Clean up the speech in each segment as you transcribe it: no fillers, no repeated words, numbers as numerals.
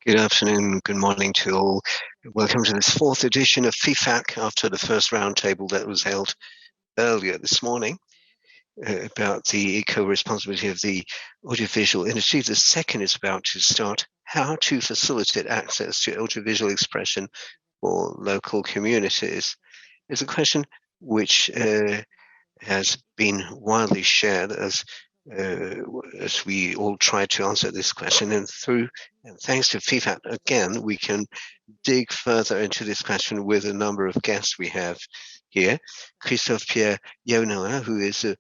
Good afternoon, good morning to all. Welcome to this fourth edition of Fifac after the first roundtable that was held earlier this morning about the eco-responsibility of the audiovisual industry. The second is about to start how to facilitate access to audiovisual expression for local communities. It's a question which has been widely shared as we all try to answer this question, and thanks to Fifac again, we can dig further into this question with a number of guests we have here. Christophe Pierre Yunawana, who is a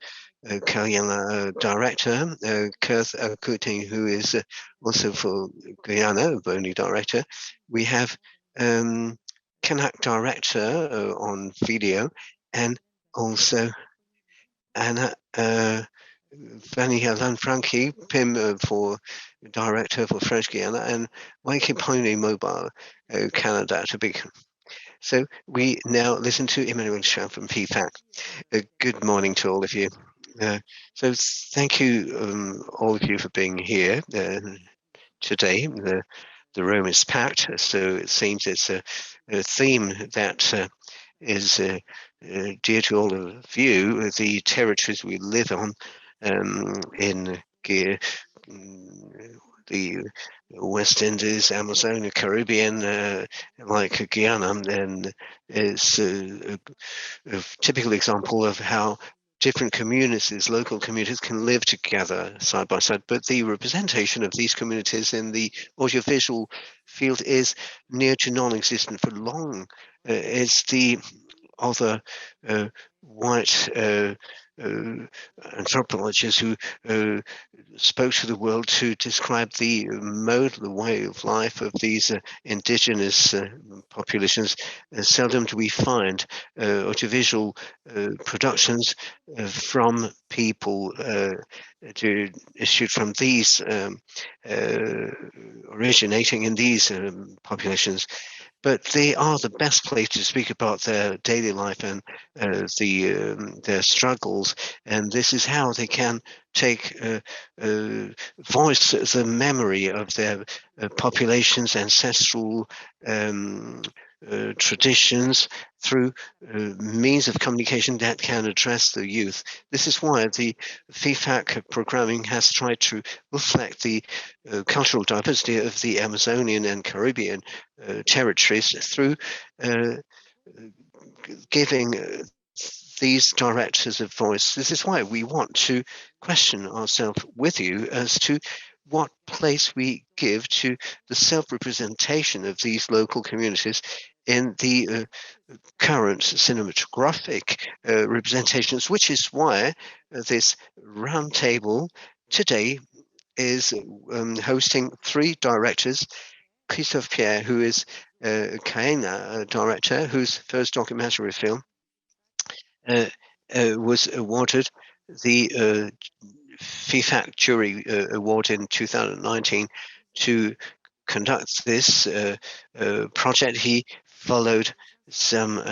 Guyana director, Kerth, Agouinti, who is also for Guyana, Boni director. We have Kanak director on video, and also Anna Vanina Lanfranchi, PIM for director for French Guiana, and WAPIKONI mobile Canada to be. So we now listen to Emmanuel Chan from Fifac. Good morning to all of you. So thank you, all of you, for being here today. The room is packed, so it seems it's a theme that is dear to all of you, the territories we live on in the West Indies, Amazonia, Caribbean, like Guyana, and it's a typical example of how different communities, local communities, can live together side by side. But the representation of these communities in the audiovisual field is near to non-existent for long. It's the other white anthropologists who spoke to the world to describe the mode, the way of life of these indigenous populations. Seldom do we find audiovisual productions from people issued from these originating in these populations. But they are the best place to speak about their daily life and their struggles, and this is how they can take voice the memory of their population's ancestral traditions through means of communication that can address the youth. This is why the Fifac programming has tried to reflect the cultural diversity of the Amazonian and Caribbean territories through giving these directors a voice. This is why we want to question ourselves with you as to what place we give to the self-representation of these local communities in the current cinematographic representations, which is why this roundtable today is hosting three directors. Christophe Pierre, who is a Guyana director, whose first documentary film was awarded the Fifac Jury Award in 2019 to conduct this project. He followed some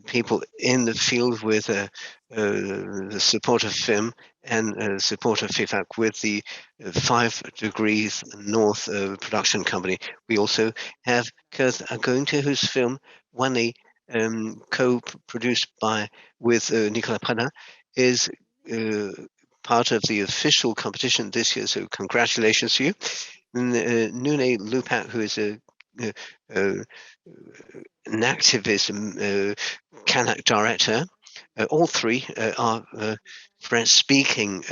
people in the field with the support of FIM and support of Fifac with the 5 Degrees North production company. We also have Kerth Agouinti, whose film Vallée, co-produced with New-Caledonia, is part of the official competition this year, so congratulations to you. Nunë Luepack, who is an activist Kanak director. All three are French-speaking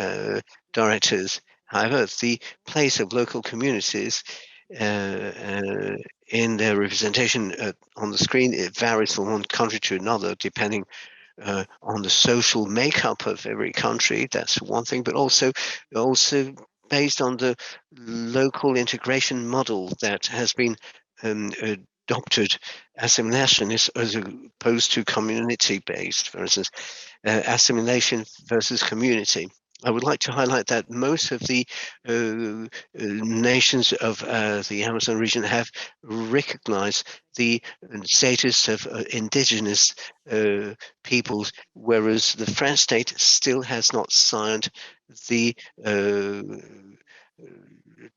directors. However, the place of local communities in their representation on the screen, it varies from one country to another, depending on the social makeup of every country. That's one thing, but also based on the local integration model that has been adopted, assimilation as opposed to community-based, for instance, assimilation versus community. I would like to highlight that most of the nations of the Amazon region have recognized the status of indigenous peoples, whereas the French state still has not signed the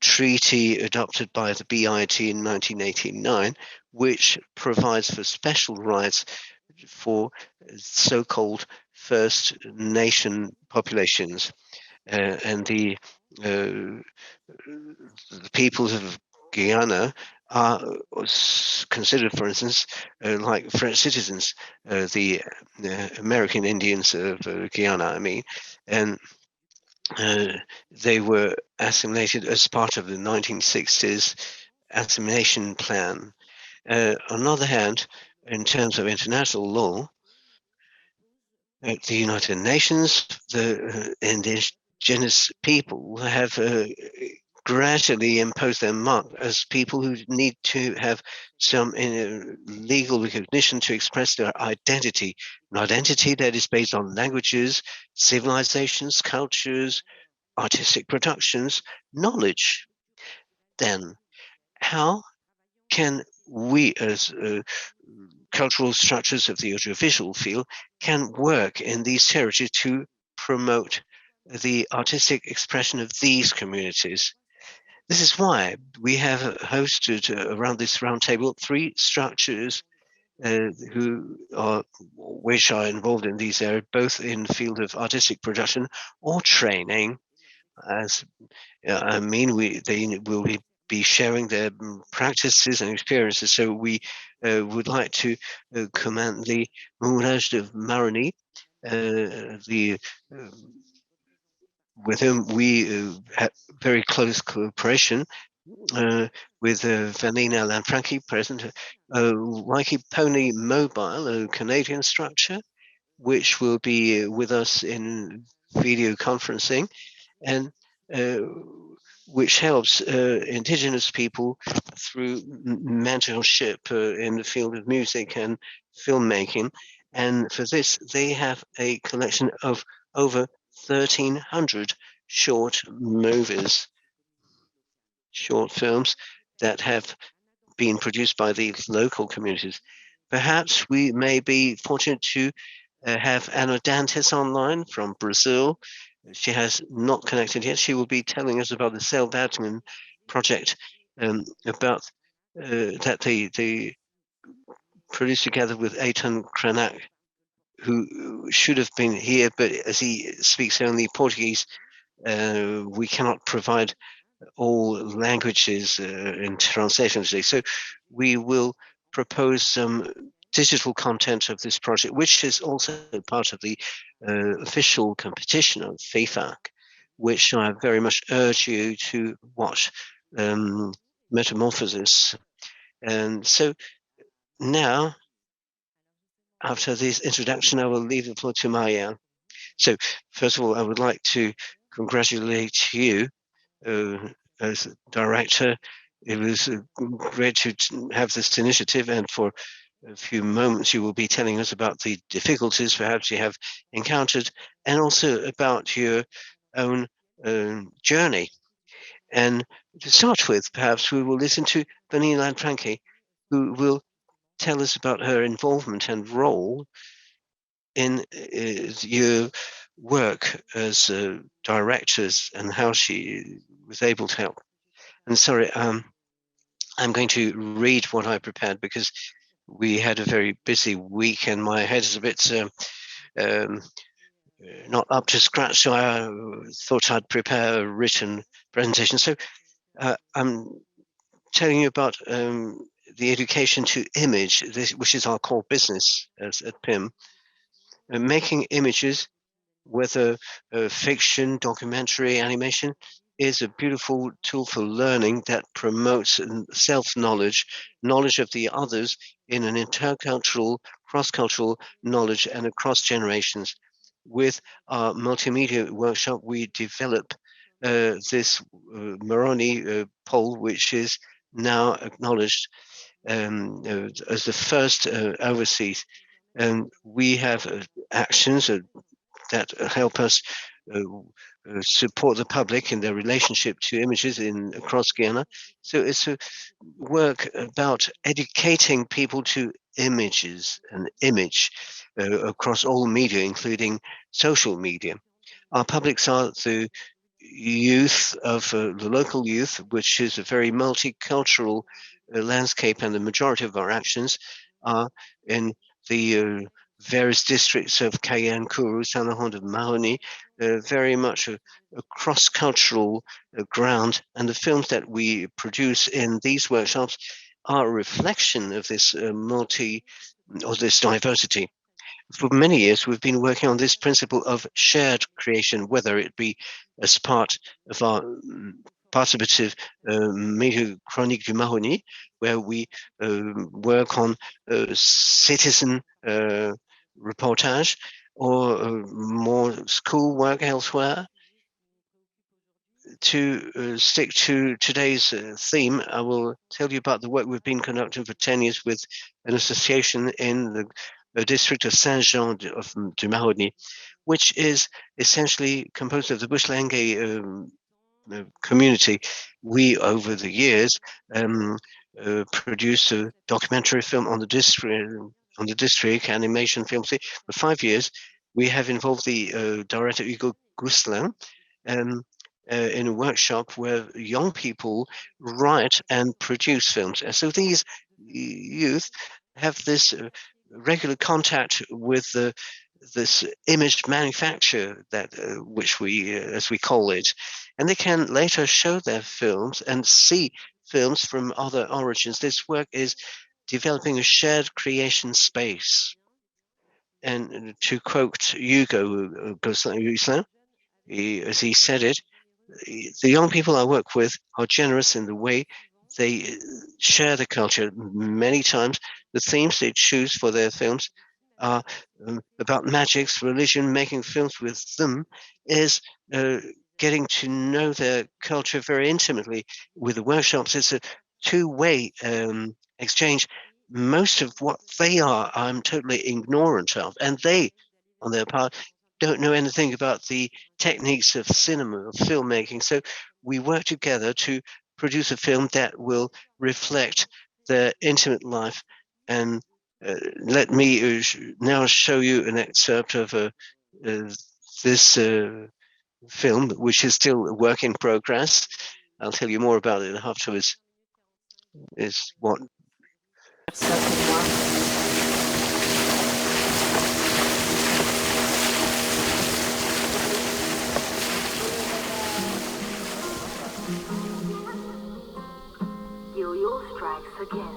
treaty adopted by the BIT in 1989, which provides for special rights for so-called First Nation populations, and the peoples of Guyana are considered, for instance, like French citizens, the American Indians of Guyana, I mean, and they were assimilated as part of the 1960s assimilation plan. On the other hand, in terms of international law, at the United Nations, the indigenous people have gradually imposed their mark as people who need to have some legal recognition to express their identity, an identity that is based on languages, civilizations, cultures, artistic productions, knowledge. Then, how can we as cultural structures of the audiovisual field can work in these territories to promote the artistic expression of these communities? This is why we have hosted around this roundtable 3 structures which are involved in these areas, both in the field of artistic production or training. As I mean, they will be sharing their practices and experiences. So we would like to commend the Moulage de Maroni, with whom we have very close cooperation, with Vanina Lanfranchi present, WAPIKONI Mobile, a Canadian structure, which will be with us in video conferencing, and which helps indigenous people through mentorship in the field of music and filmmaking. And for this, they have a collection of over 1,300 short movies, short films that have been produced by the local communities. Perhaps we may be fortunate to have Ana Dantes online from Brazil. She has not connected yet. She will be telling us about the Selvatian project, about that they produced together with Kanak, who should have been here, but as he speaks only Portuguese, we cannot provide all languages in translation today. So we will propose some digital content of this project, which is also part of the official competition of Fifac, which I very much urge you to watch, Metamorphosis. And so now, after this introduction, I will leave the floor to Maya. So first of all, I would like to congratulate you as director. It was great to have this initiative, and for a few moments you will be telling us about the difficulties perhaps you have encountered, and also about your own journey. And to start with, perhaps we will listen to Vanina Lanfranchi, who will tell us about her involvement and role in your work as directors and how she was able to help. And sorry, I'm going to read what I prepared because we had a very busy week and my head is a bit not up to scratch, so I thought I'd prepare a written presentation. So I'm telling you about the education to image, which is our core business at PIM, making images, whether fiction, documentary, animation, is a beautiful tool for learning that promotes self-knowledge, knowledge of the others in an intercultural, cross-cultural knowledge and across generations. With our multimedia workshop, we develop this MARONI PÖLE, which is now acknowledged as the first overseas. And we have actions that help us support the public in their relationship to images across Guyana. So it's a work about educating people to images and image across all media, including social media. Our publics are the youth of the local youth, which is a very multicultural landscape, and the majority of our actions are in the various districts of Cayenne, Kourou, Saint Laurent de Maroni, very much a cross-cultural ground, and the films that we produce in these workshops are a reflection of this this diversity. For many years, we've been working on this principle of shared creation, whether it be as part of our participative media chronique du Maroni, where we work on citizen reportage, or more school work elsewhere. To stick to today's theme, I will tell you about the work we've been conducting for 10 years with an association in the district of Saint-Jean du Maroni, which is essentially composed of the Bushlange community. We, over the years, produced a documentary film on the district animation film. For 5 years, we have involved the director Hugo Gouslin in a workshop where young people write and produce films. And so these youth have this regular contact with this image manufacture, that which we, as we call it, and they can later show their films and see films from other origins. This work is developing a shared creation space. And to quote Hugo Gouslin, as he said it, the young people I work with are generous in the way they share the culture. Many times, the themes they choose for their films are about magics, religion. Making films with them is getting to know their culture very intimately. With the workshops, it's a two-way exchange. Most of what they are, I'm totally ignorant of, and they, on their part, don't know anything about the techniques of cinema, of filmmaking. So we work together to produce a film that will reflect their intimate life. And let me now show you an excerpt of this film, which is still a work in progress. I'll tell you more about it afterwards. Is what strikes again.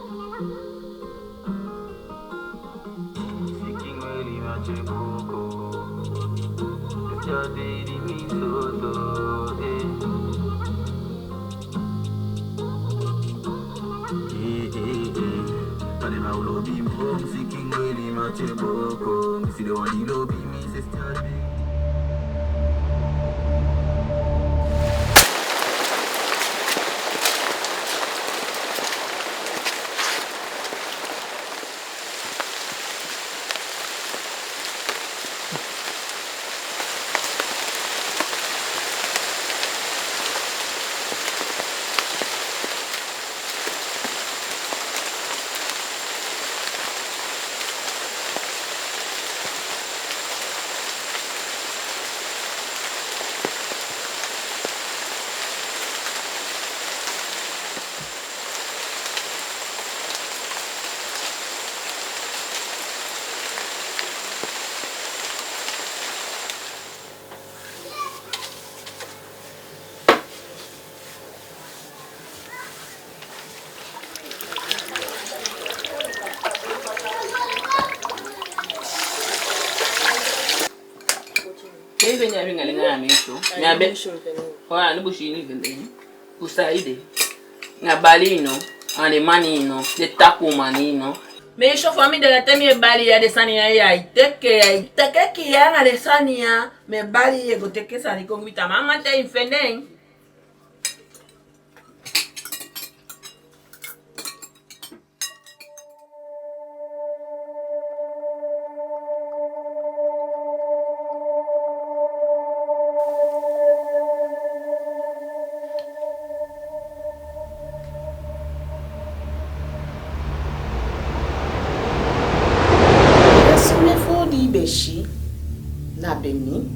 Balino, and the manino, the taco manino. Me show for me the temi bali ya de sania ya iteke ki ya de sania me bali ye go teke sani ko mita mama te infenden. Na Beni,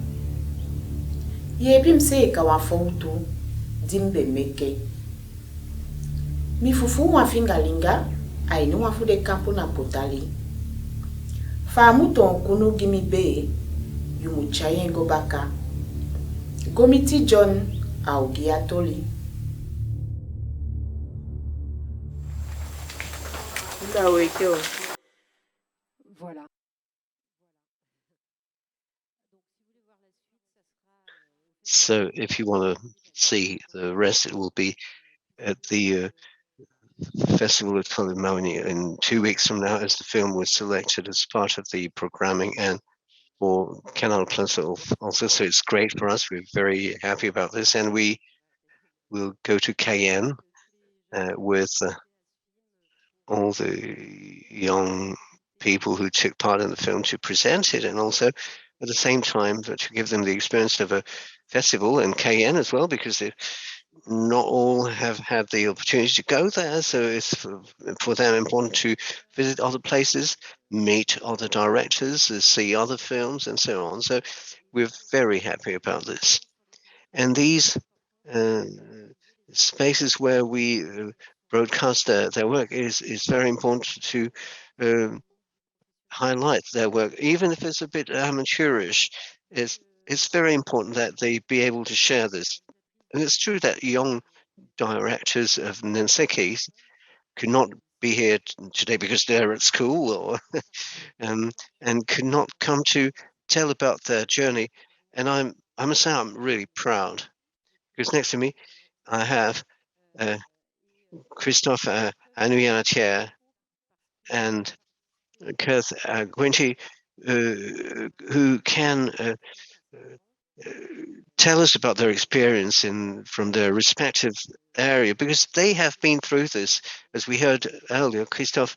Yebi mseka wafoutu dimbe meke. Mifufu wafingalinga ainu wafude kampu na potali. Famuton kunu gimi be yumuchayengo baka. Gomiti John augiatoli. Voilà. So if you want to see the rest, it will be at the Festival of MARONI in 2 weeks from now, as the film was selected as part of the programming and for Canal Plus also. So it's great for us. We're very happy about this, and we will go to Cayenne with all the young people who took part in the film to present it, and also at the same time to give them the experience of a festival in Cayenne as well, because not all have had the opportunity to go there. So it's for them important to visit other places, meet other directors, see other films, and so on. So we're very happy about this. And these spaces where we broadcast their work is very important to highlight their work, even if it's a bit amateurish. It's very important that they be able to share this. And it's true that young directors of Nanseki could not be here today because they're at school or and could not come to tell about their journey. And I must say I'm really proud, because next to me I have Christophe Agouinti and Kerth Agouinti, who can tell us about their experience from their respective area, because they have been through this. As we heard earlier, Christophe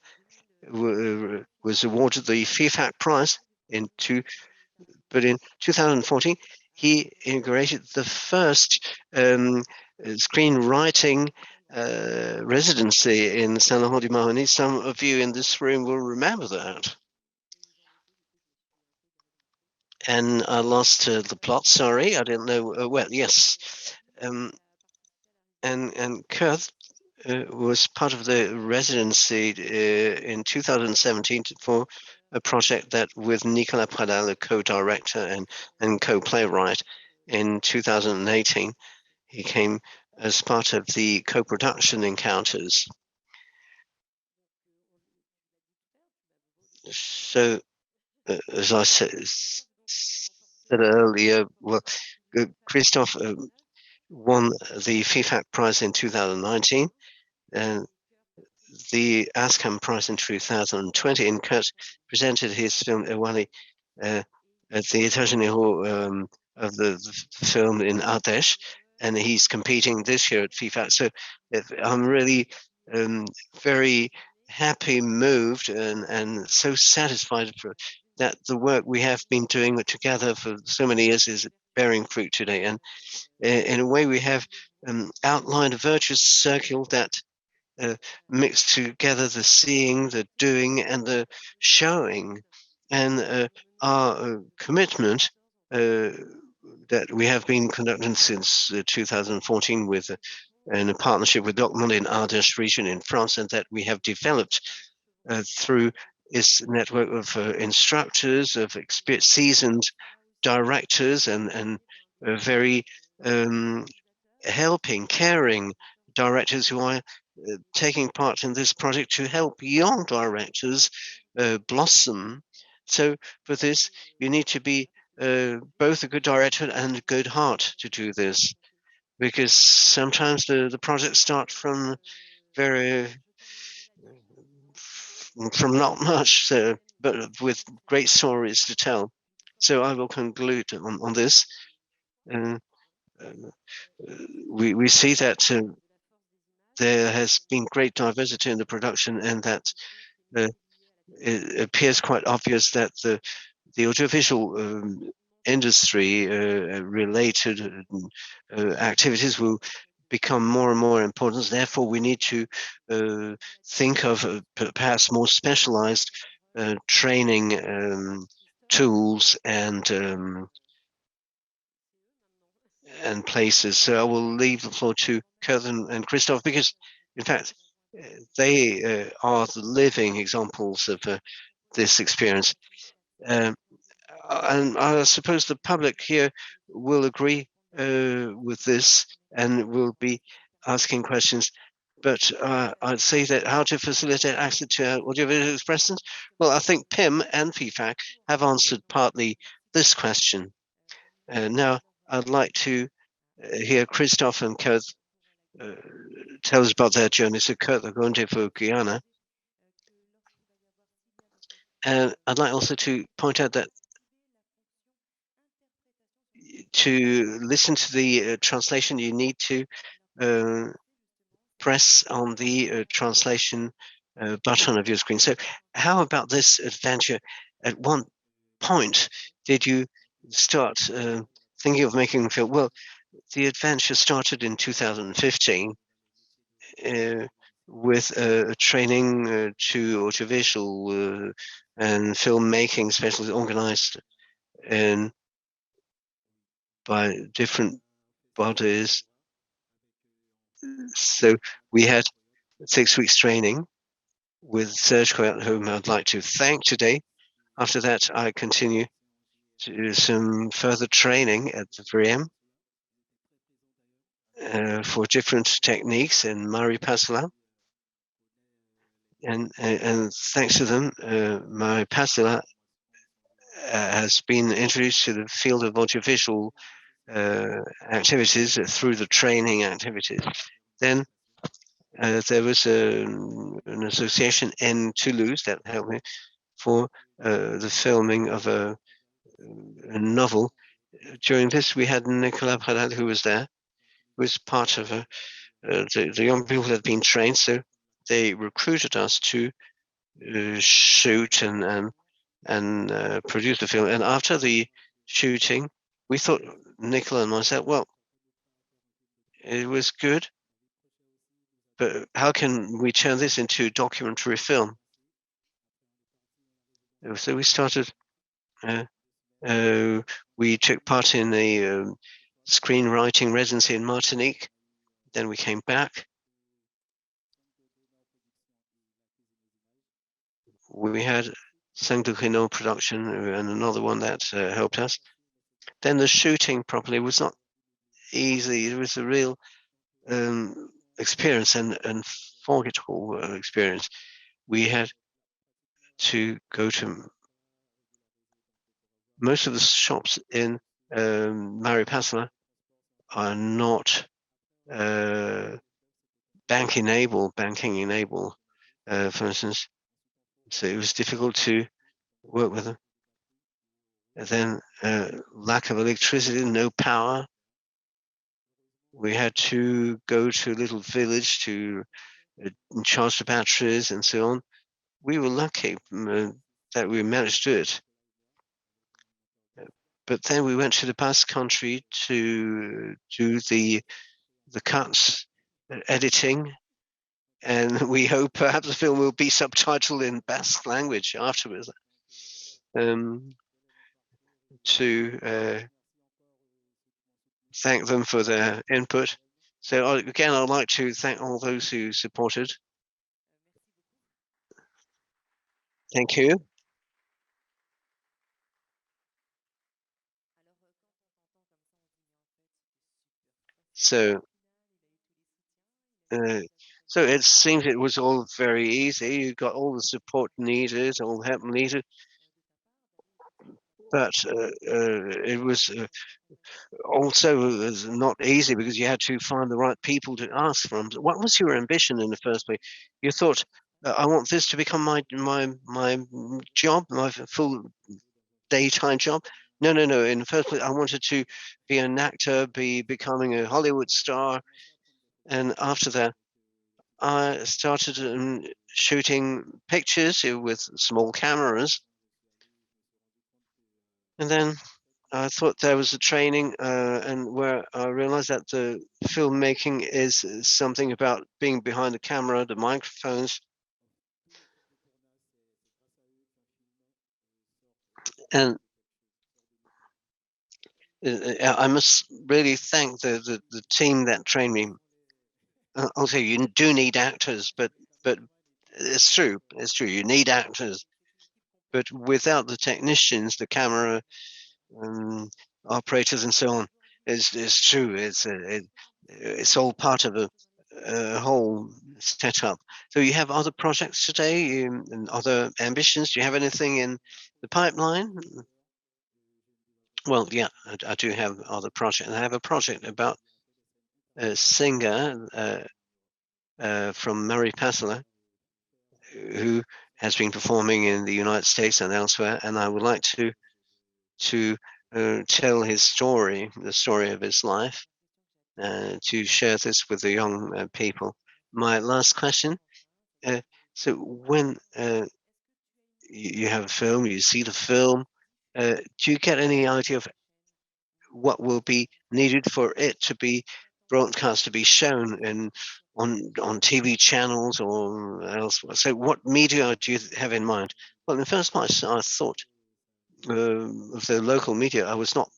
was awarded the Fifac prize but in 2014 he inaugurated the first screenwriting residency in Saint Laurent du Maroni. Some of you in this room will remember that. And I lost the plot. Sorry, I didn't know. Well, yes, and Kerth was part of the residency in 2017 for a project that with Nicolas Pradal, a co-director and co-playwright. In 2018, he came as part of the co-production encounters. So, as I said earlier, well, Christophe won the Fifac prize in 2019 and the ASCAM prize in 2020. And Kurt presented his film Ewali at the États-Unis of the film in Ardèche, and he's competing this year at Fifac. So I'm really very happy, moved, and so satisfied that the work we have been doing together for so many years is bearing fruit today. And in a way, we have outlined a virtuous circle that mix together the seeing, the doing, and the showing. And our commitment that we have been conducting since 2014 in a partnership with Dortmund in Ardèche region in France, and that we have developed through this network of instructors, of seasoned directors, and very helping, caring directors who are taking part in this project to help young directors blossom. So for this, you need to be both a good director and a good heart to do this, because sometimes the projects start from not much, but with great stories to tell. So I will conclude on this. We see that there has been great diversity in the production, and that it appears quite obvious that the audiovisual industry related activities will become more and more important. Therefore, we need to think of perhaps more specialized training tools and and places. So I will leave the floor to Kerth and Christophe, because in fact they are the living examples of this experience. And I suppose the public here will agree with this and will be asking questions. But I'd say that how to facilitate access to audiovisual expressions? Well, I think PIM and Fifac have answered partly this question. Now, I'd like to hear Christophe and Kerth tell us about their journey. So Kerth, Agouinti for Guyana. And I'd like also to point out that to listen to the translation, you need to press on the translation button of your screen. So how about this adventure? At one point, did you start thinking of making a film? Well, the adventure started in 2015 with a training to audiovisual and filmmaking, especially organized by different bodies. So we had 6 weeks training with Serge, whom I'd like to thank today. After that, I continue to do some further training at the VM for different techniques in Mari Pasula. And thanks to them, Mari Pasula has been introduced to the field of audiovisual activities through the training activities. Then there was an association in Toulouse that helped me for the filming of a novel. During this, we had Nicolas Pradal, who was there, who was part of the young people that had been trained. So they recruited us to shoot and produce the film. And after the shooting, we thought, Nicola and myself, well, it was good, but how can we turn this into documentary film? So we started. We took part in a screenwriting residency in Martinique. Then we came back. We had 5 Degrés production and another one that helped us. Then the shooting properly was not easy. It was a real experience and unforgettable experience. We had to go to most of the shops in Mari Pasula are not banking enabled, for instance. So it was difficult to work with them. And then lack of electricity, no power. We had to go to a little village to charge the batteries and so on. We were lucky that we managed to do it. But then we went to the Basque Country to do the cuts, editing, and we hope perhaps the film will be subtitled in Basque language afterwards. To thank them for their input. So again, I'd like to thank all those who supported. Thank you. So it seems it was all very easy. You got all the support needed, all the help needed, but it was also not easy because you had to find the right people to ask from. What was your ambition in the first place? You thought, I want this to become my job, my full daytime job. No. In the first place, I wanted to be an actor, becoming a Hollywood star, and after that, I started shooting pictures with small cameras, and then I thought there was a training, and where I realized that the filmmaking is something about being behind the camera, the microphones, and I must really thank the team that trained me. Also, you do need actors, but it's true. It's true. You need actors, but without the technicians, the camera operators, and so on, it's true. It's all part of a whole setup. So you have other projects today and other ambitions. Do you have anything in the pipeline? Well, yeah, I do have other projects. I have a project about a singer from Mary Pasala who has been performing in the United States and elsewhere, and I would like to tell his story, the story of his life, to share this with the young people. My last question. So when you have a film, you see the film, do you get any idea of what will be needed for it to be broadcast, to be shown on TV channels or elsewhere? So what media do you have in mind? Well, in the first place, I thought of the local media. I was not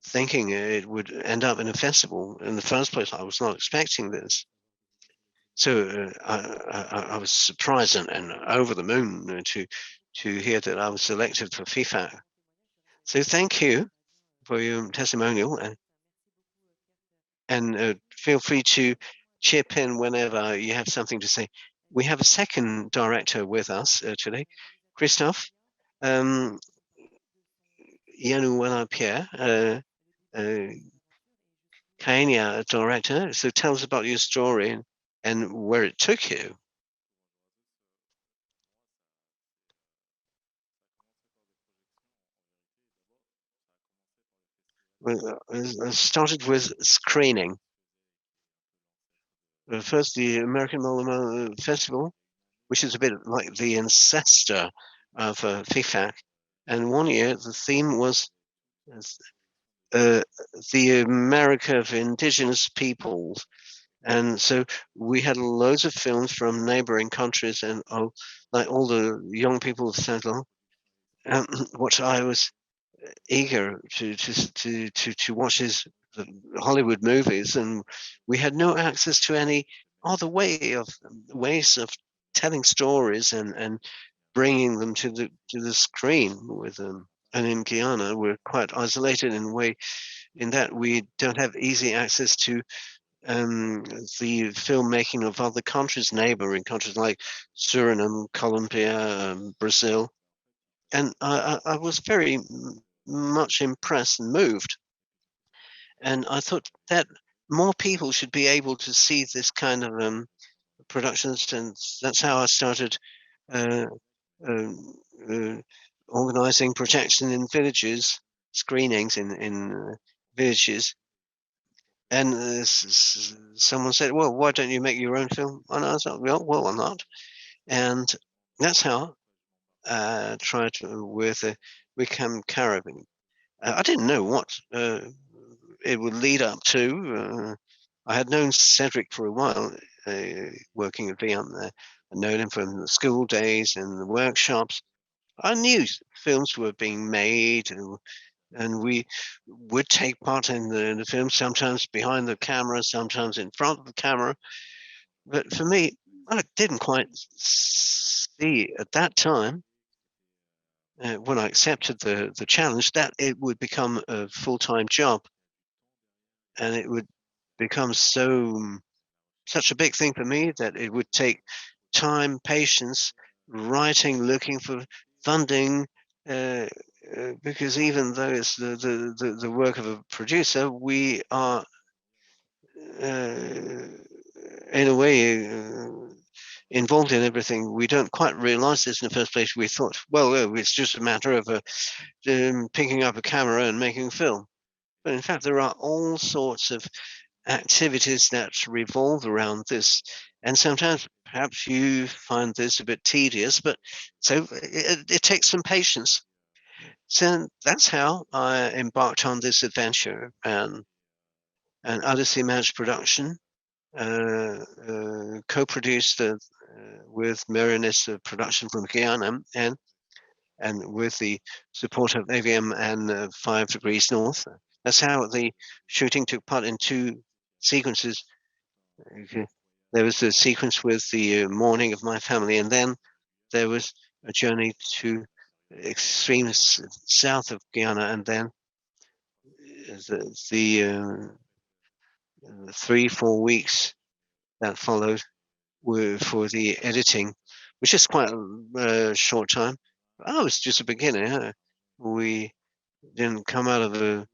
thinking it would end up in a festival. In the first place, I was not expecting this. So I was surprised and over the moon to hear that I was selected for Fifac. So thank you for your testimonial, and feel free to chip in whenever you have something to say. We have a second director with us today, Christophe, Yunawana Pierre, Kenya director. So tell us about your story and where it took you. Well, I started with screening. First, the American Malama Festival, which is a bit like the ancestor of Fifac. And one year, the theme was the America of indigenous peoples. And so we had loads of films from neighboring countries and like all the young people of Saint-Laurent, what I was eager to watch his Hollywood movies, and we had no access to any other ways of telling stories and bringing them to the screen with them. And in Guyana, we're quite isolated in that we don't have easy access to the filmmaking of other countries, neighboring countries like Suriname, Colombia, Brazil. And I was very much impressed and moved. And I thought that more people should be able to see this kind of productions, and that's how I started uh, organizing projection in villages, screenings in villages. And someone said, "Well, why don't you make your own film?" And I was like, "Well, why not?" And that's how I tried with Wickham Caravan. I didn't know what it would lead up to. I had known Cedric for a while, working at VM there. I'd known him from the school days and the workshops. I knew films were being made, and we would take part in the film, sometimes behind the camera, sometimes in front of the camera. But for me, I didn't quite see at that time, when I accepted the challenge, that it would become a full-time job, and it would become such a big thing for me that it would take time, patience, writing, looking for funding, because even though it's the work of a producer, we are in a way involved in everything. We don't quite realize this in the first place. We thought, well, it's just a matter of picking up a camera and making a film. But in fact, there are all sorts of activities that revolve around this. And sometimes perhaps you find this a bit tedious, but so it takes some patience. So that's how I embarked on this adventure. And Odyssey Match Production co-produced with Marinus Production from Guyana, and and with the support of AVM and 5 Degrees North. That's how the shooting took part in 2 sequences. There was the sequence with the mourning of my family, and then there was a journey to extreme south of Guyana, and then the 3-4 weeks that followed were for the editing, which is quite a short time. I was just a beginner. We didn't come out of a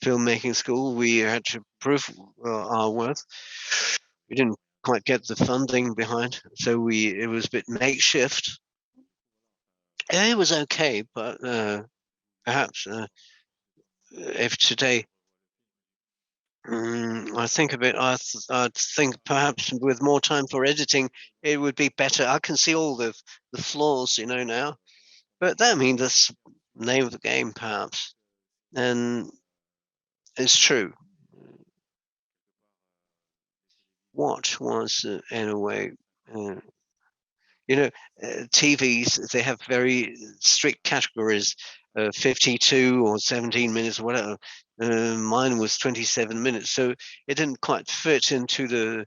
filmmaking school. We had to prove our worth. We didn't quite get the funding behind, so it was a bit makeshift. It was okay, but perhaps if today I think of it, I think perhaps with more time for editing, it would be better. I can see all the flaws, now, but that means that's the name of the game, perhaps, and it's true. What was, in a way, TVs, they have very strict categories, 52 or 17 minutes, whatever. Mine was 27 minutes, so it didn't quite fit into the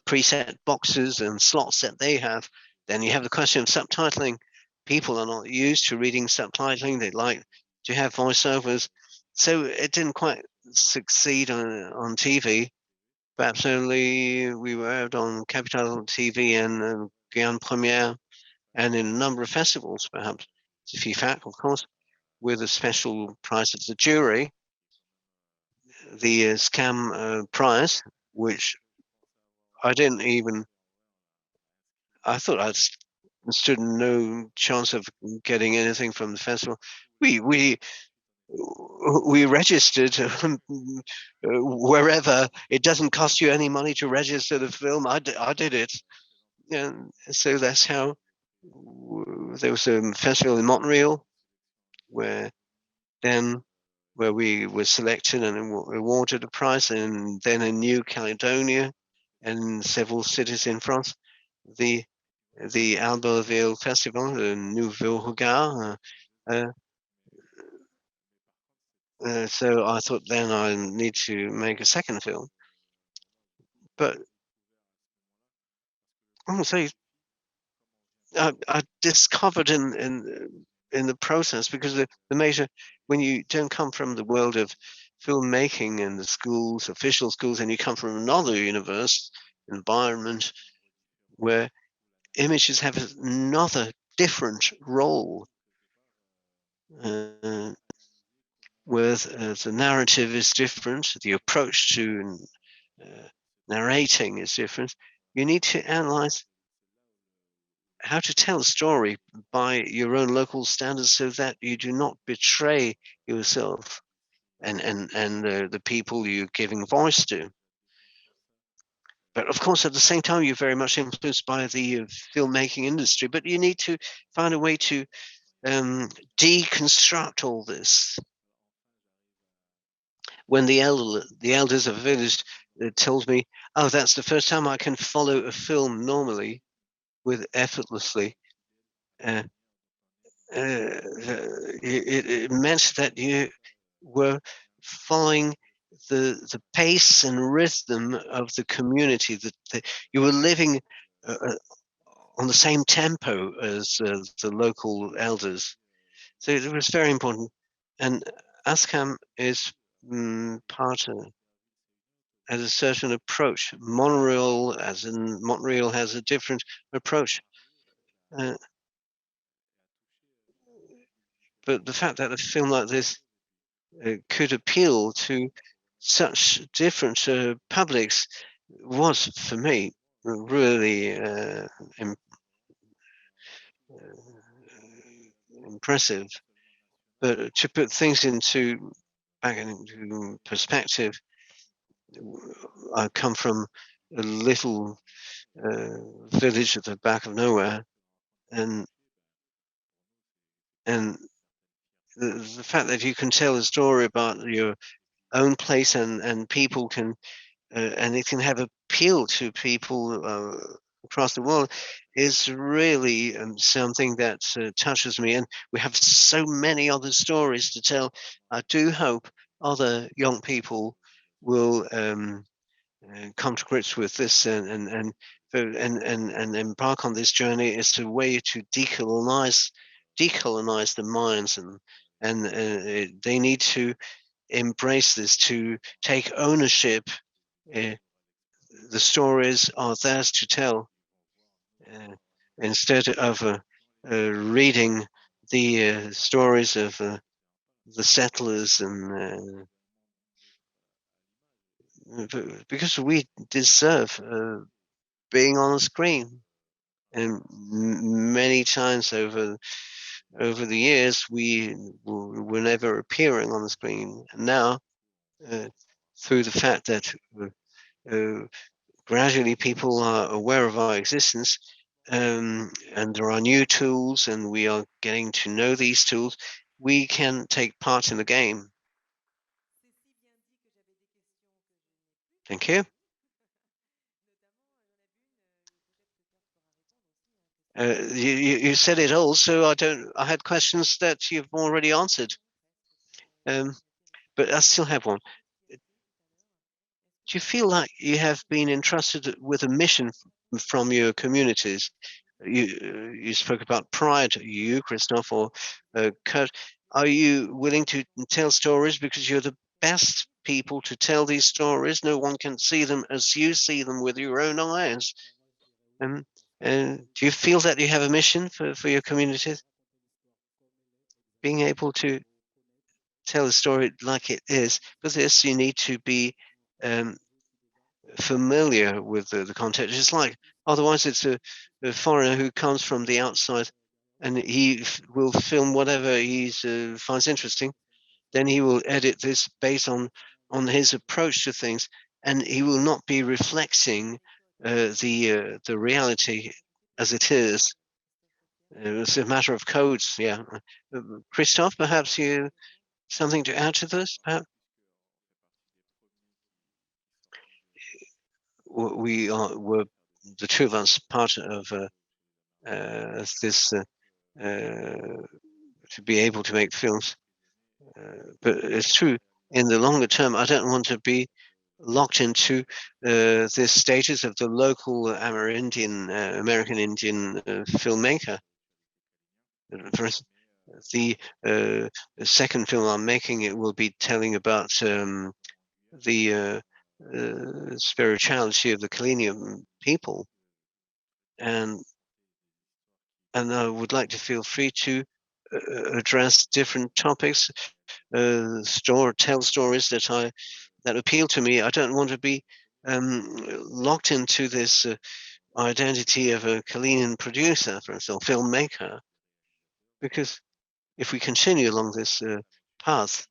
preset boxes and slots that they have. Then you have the question of subtitling. People are not used to reading subtitling. They like to have voiceovers. So it didn't quite succeed on TV. Perhaps only we were out on Capital TV and Guyane Premiere, and in a number of festivals, perhaps the Fifac, of course, with a special prize of the jury, the Scam prize, which I thought I stood no chance of getting anything from the festival. We registered wherever. It doesn't cost you any money to register the film. I did it, and so that's how. There was a festival in Montreal where we were selected and awarded a prize, and then in New-Caledonia and several cities in France, the Audiovisual Festival, the Nouveau Regard. So I thought then I need to make a second film, but also I discovered in the process, because the major, when you don't come from the world of filmmaking and the schools, official schools, and you come from another universe environment where images have another different role, where the narrative is different, the approach to narrating is different. You need to analyze how to tell a story by your own local standards, so that you do not betray yourself and the people you're giving voice to. But of course, at the same time, you're very much influenced by the filmmaking industry. But you need to find a way to deconstruct all this. When the elders of a village told me, "Oh, that's the first time I can follow a film normally, with effortlessly," it meant that you were following the pace and rhythm of the community, that you were living on the same tempo as the local elders. So it was very important. And ASCAM is part of, has a certain approach. Montreal has a different approach. But the fact that a film like this could appeal to such different publics was, for me, really impressive. But to put things back into perspective, I come from a little village at the back of nowhere, and the fact that you can tell a story about your own place and people can and it can have appeal to people across the world is really something that touches me, and we have so many other stories to tell. I do hope other young people will come to grips with this and embark on this journey. It's a way to decolonize the minds, and they need to embrace this, to take ownership. Uh, the stories are theirs to tell, instead of reading the stories of the settlers, and because we deserve being on the screen. And many times over the years, we were never appearing on the screen. And now, through the fact that gradually people are aware of our existence, and there are new tools, and we are getting to know these tools, we can take part in the game. Thank you. You said it all, so I had questions that you've already answered. But I still have one. Do you feel like you have been entrusted with a mission from your communities? You spoke about pride, you, Christophe, or Kerth. Are you willing to tell stories because you're the best people to tell these stories? No one can see them as you see them with your own eyes. And do you feel that you have a mission for your communities? Being able to tell a story like it is, for this you need to be familiar with the context. It's like, otherwise it's a foreigner who comes from the outside, and he will film whatever he finds interesting. Then he will edit this based on his approach to things, and he will not be reflecting the reality as it is. It's a matter of codes. Yeah. Christophe, perhaps you something to add to this? Perhaps? Were the two of us part of this to be able to make films. But it's true, in the longer term, I don't want to be locked into this status of the local American Indian filmmaker. For instance, the second film I'm making, it will be telling about the spirituality of the Kalinian people, and I would like to feel free to address different topics, tell stories that appeal to me. I don't want to be locked into this identity of a Kalinian producer, for instance, or filmmaker, because if we continue along this path,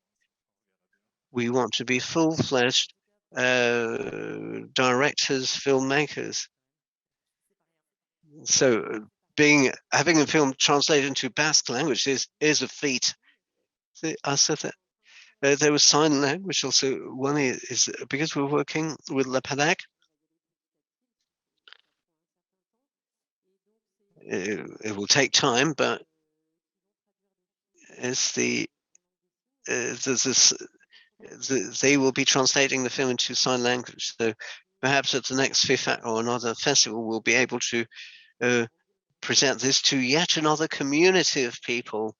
we want to be full-fledged directors, filmmakers. So having a film translated into Basque language is a feat. I said that there was sign language also. One is because we're working with Luepack. It will take time, but it's they will be translating the film into sign language. So perhaps at the next Fifac or another festival, we'll be able to present this to yet another community of people.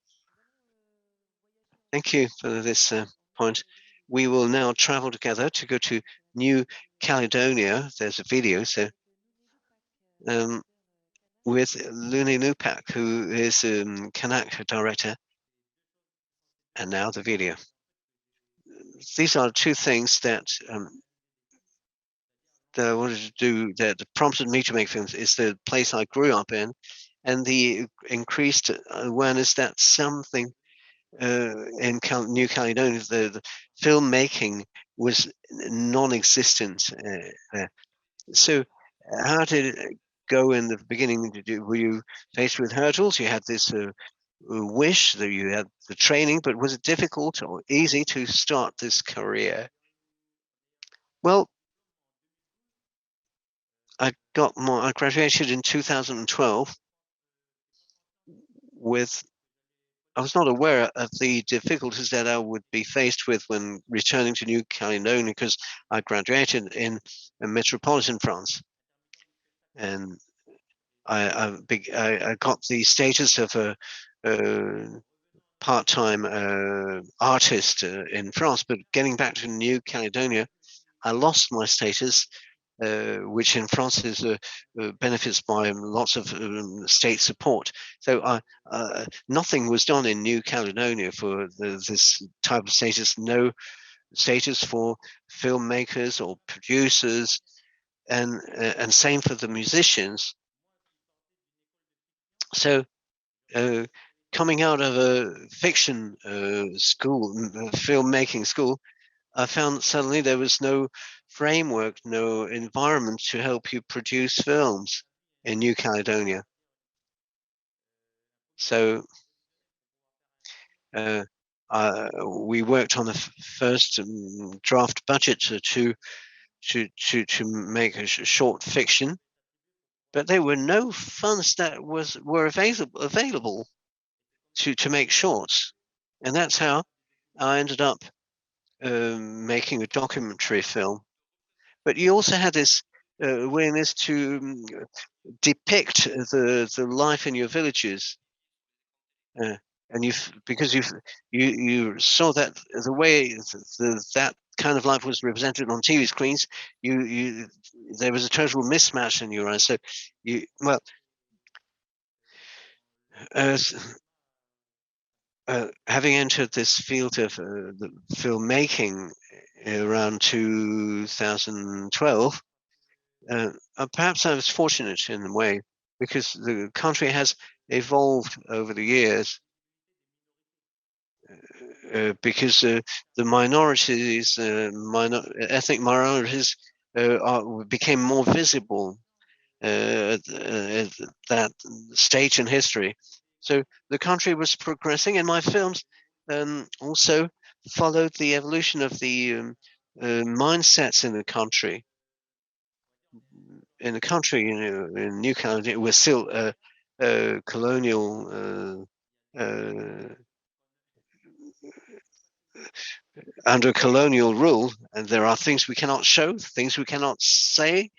Thank you for this point. We will now travel together to go to New-Caledonia. There's a video, so with Luepack, who is Kanak director, and now the video. These are two things that I wanted to do that prompted me to make films. Is the place I grew up in, and the increased awareness that something in New Caledonia, the filmmaking was non-existent. So how did it go in the beginning? Were you faced with hurdles? You had this wish, that you had the training, but was it difficult or easy to start this career? Well, I graduated in 2012 with. I was not aware of the difficulties that I would be faced with when returning to New-Caledonia, because I graduated in metropolitan France, and I got the status of a part-time artist in France. But getting back to New-Caledonia, I lost my status, which in France is benefits by lots of state support. So nothing was done in New-Caledonia for this type of status. No status for filmmakers or producers, and same for the musicians. So coming out of a fiction school, filmmaking school, I found suddenly there was no framework, no environment to help you produce films in New-Caledonia. So we worked on the first draft budget to make a short fiction, but there were no funds that were available to make shorts, and that's how I ended up making a documentary film. But you also had this willingness to depict the life in your villages, and because you saw that the way that kind of life was represented on TV screens, you there was a total mismatch in your eyes. So having entered this field of the filmmaking around 2012, perhaps I was fortunate in a way, because the country has evolved over the years, because the minorities, ethnic minorities, became more visible at that stage in history. So the country was progressing, and my films also followed the evolution of the mindsets in the country. In the country, in New-Caledonia, we're still colonial, under colonial rule, and there are things we cannot show, things we cannot say.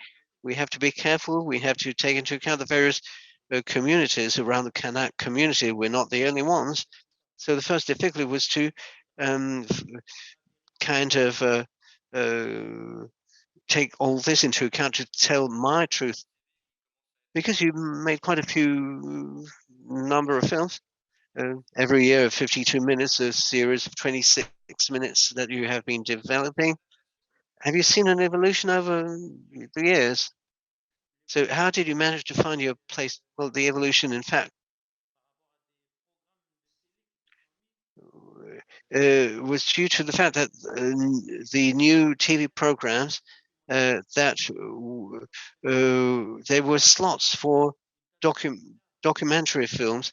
We have to be careful. We have to take into account the various communities around the Kanak community. We're not the only ones. So the first difficulty was to kind of take all this into account to tell my truth, because you made quite a few number of films. Every year, 52 minutes, a series of 26 minutes that you have been developing. Have you seen an evolution over the years? So how did you manage to find your place? Well, the evolution, in fact, was due to the fact that the new TV programs, that there were slots for documentary films,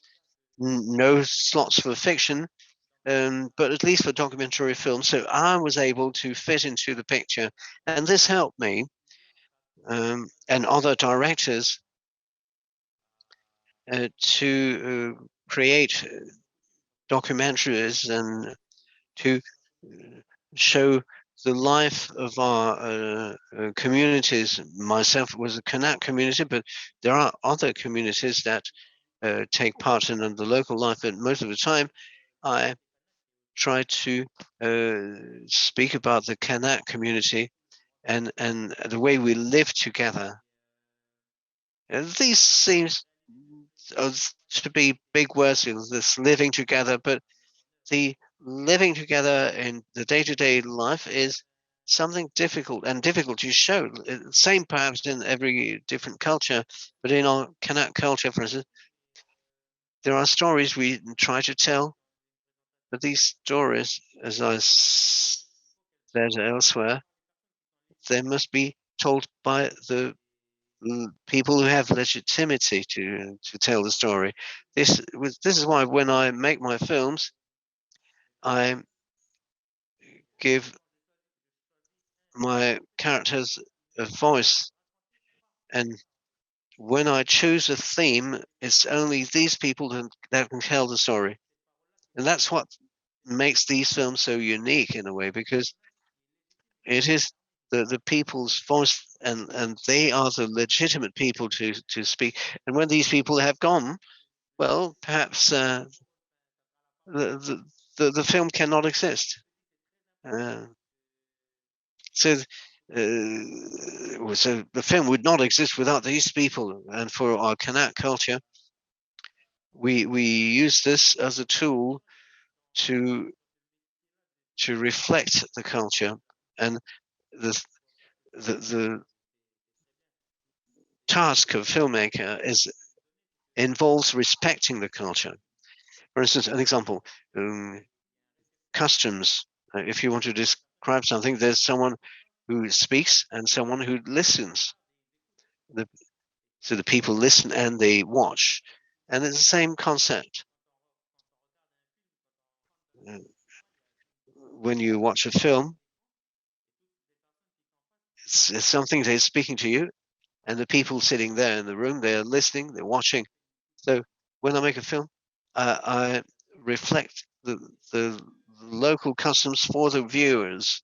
no slots for fiction, but at least for documentary films. So I was able to fit into the picture, and this helped me and other directors to create documentaries and to show the life of our communities. Myself was a Kanak community, but there are other communities that take part in the local life, and most of the time I try to speak about the Kanak community and the way we live together. And these seems to be big words, this living together, but the living together in the day-to-day life is something difficult to show. Same perhaps in every different culture, but in our Kanak culture, for instance, there are stories we try to tell, but these stories, as I said elsewhere, they must be told by the people who have legitimacy to tell the story. This is why when I make my films, I give my characters a voice. And when I choose a theme, it's only these people that can tell the story. And that's what makes these films so unique in a way, because it is the people's voice, and they are the legitimate people to speak. And when these people have gone, well, perhaps the film cannot exist. So the film would not exist without these people. And for our Kanak culture, we use this as a tool to reflect the culture, and the task of filmmaker involves respecting the culture. For instance, an example, customs. If you want to describe something, there's someone who speaks and someone who listens. So the people listen and they watch, and it's the same concept. When you watch a film, it's something they're speaking to you, and the people sitting there in the room, they're listening, they're watching. So when I make a film, I reflect the local customs for the viewers.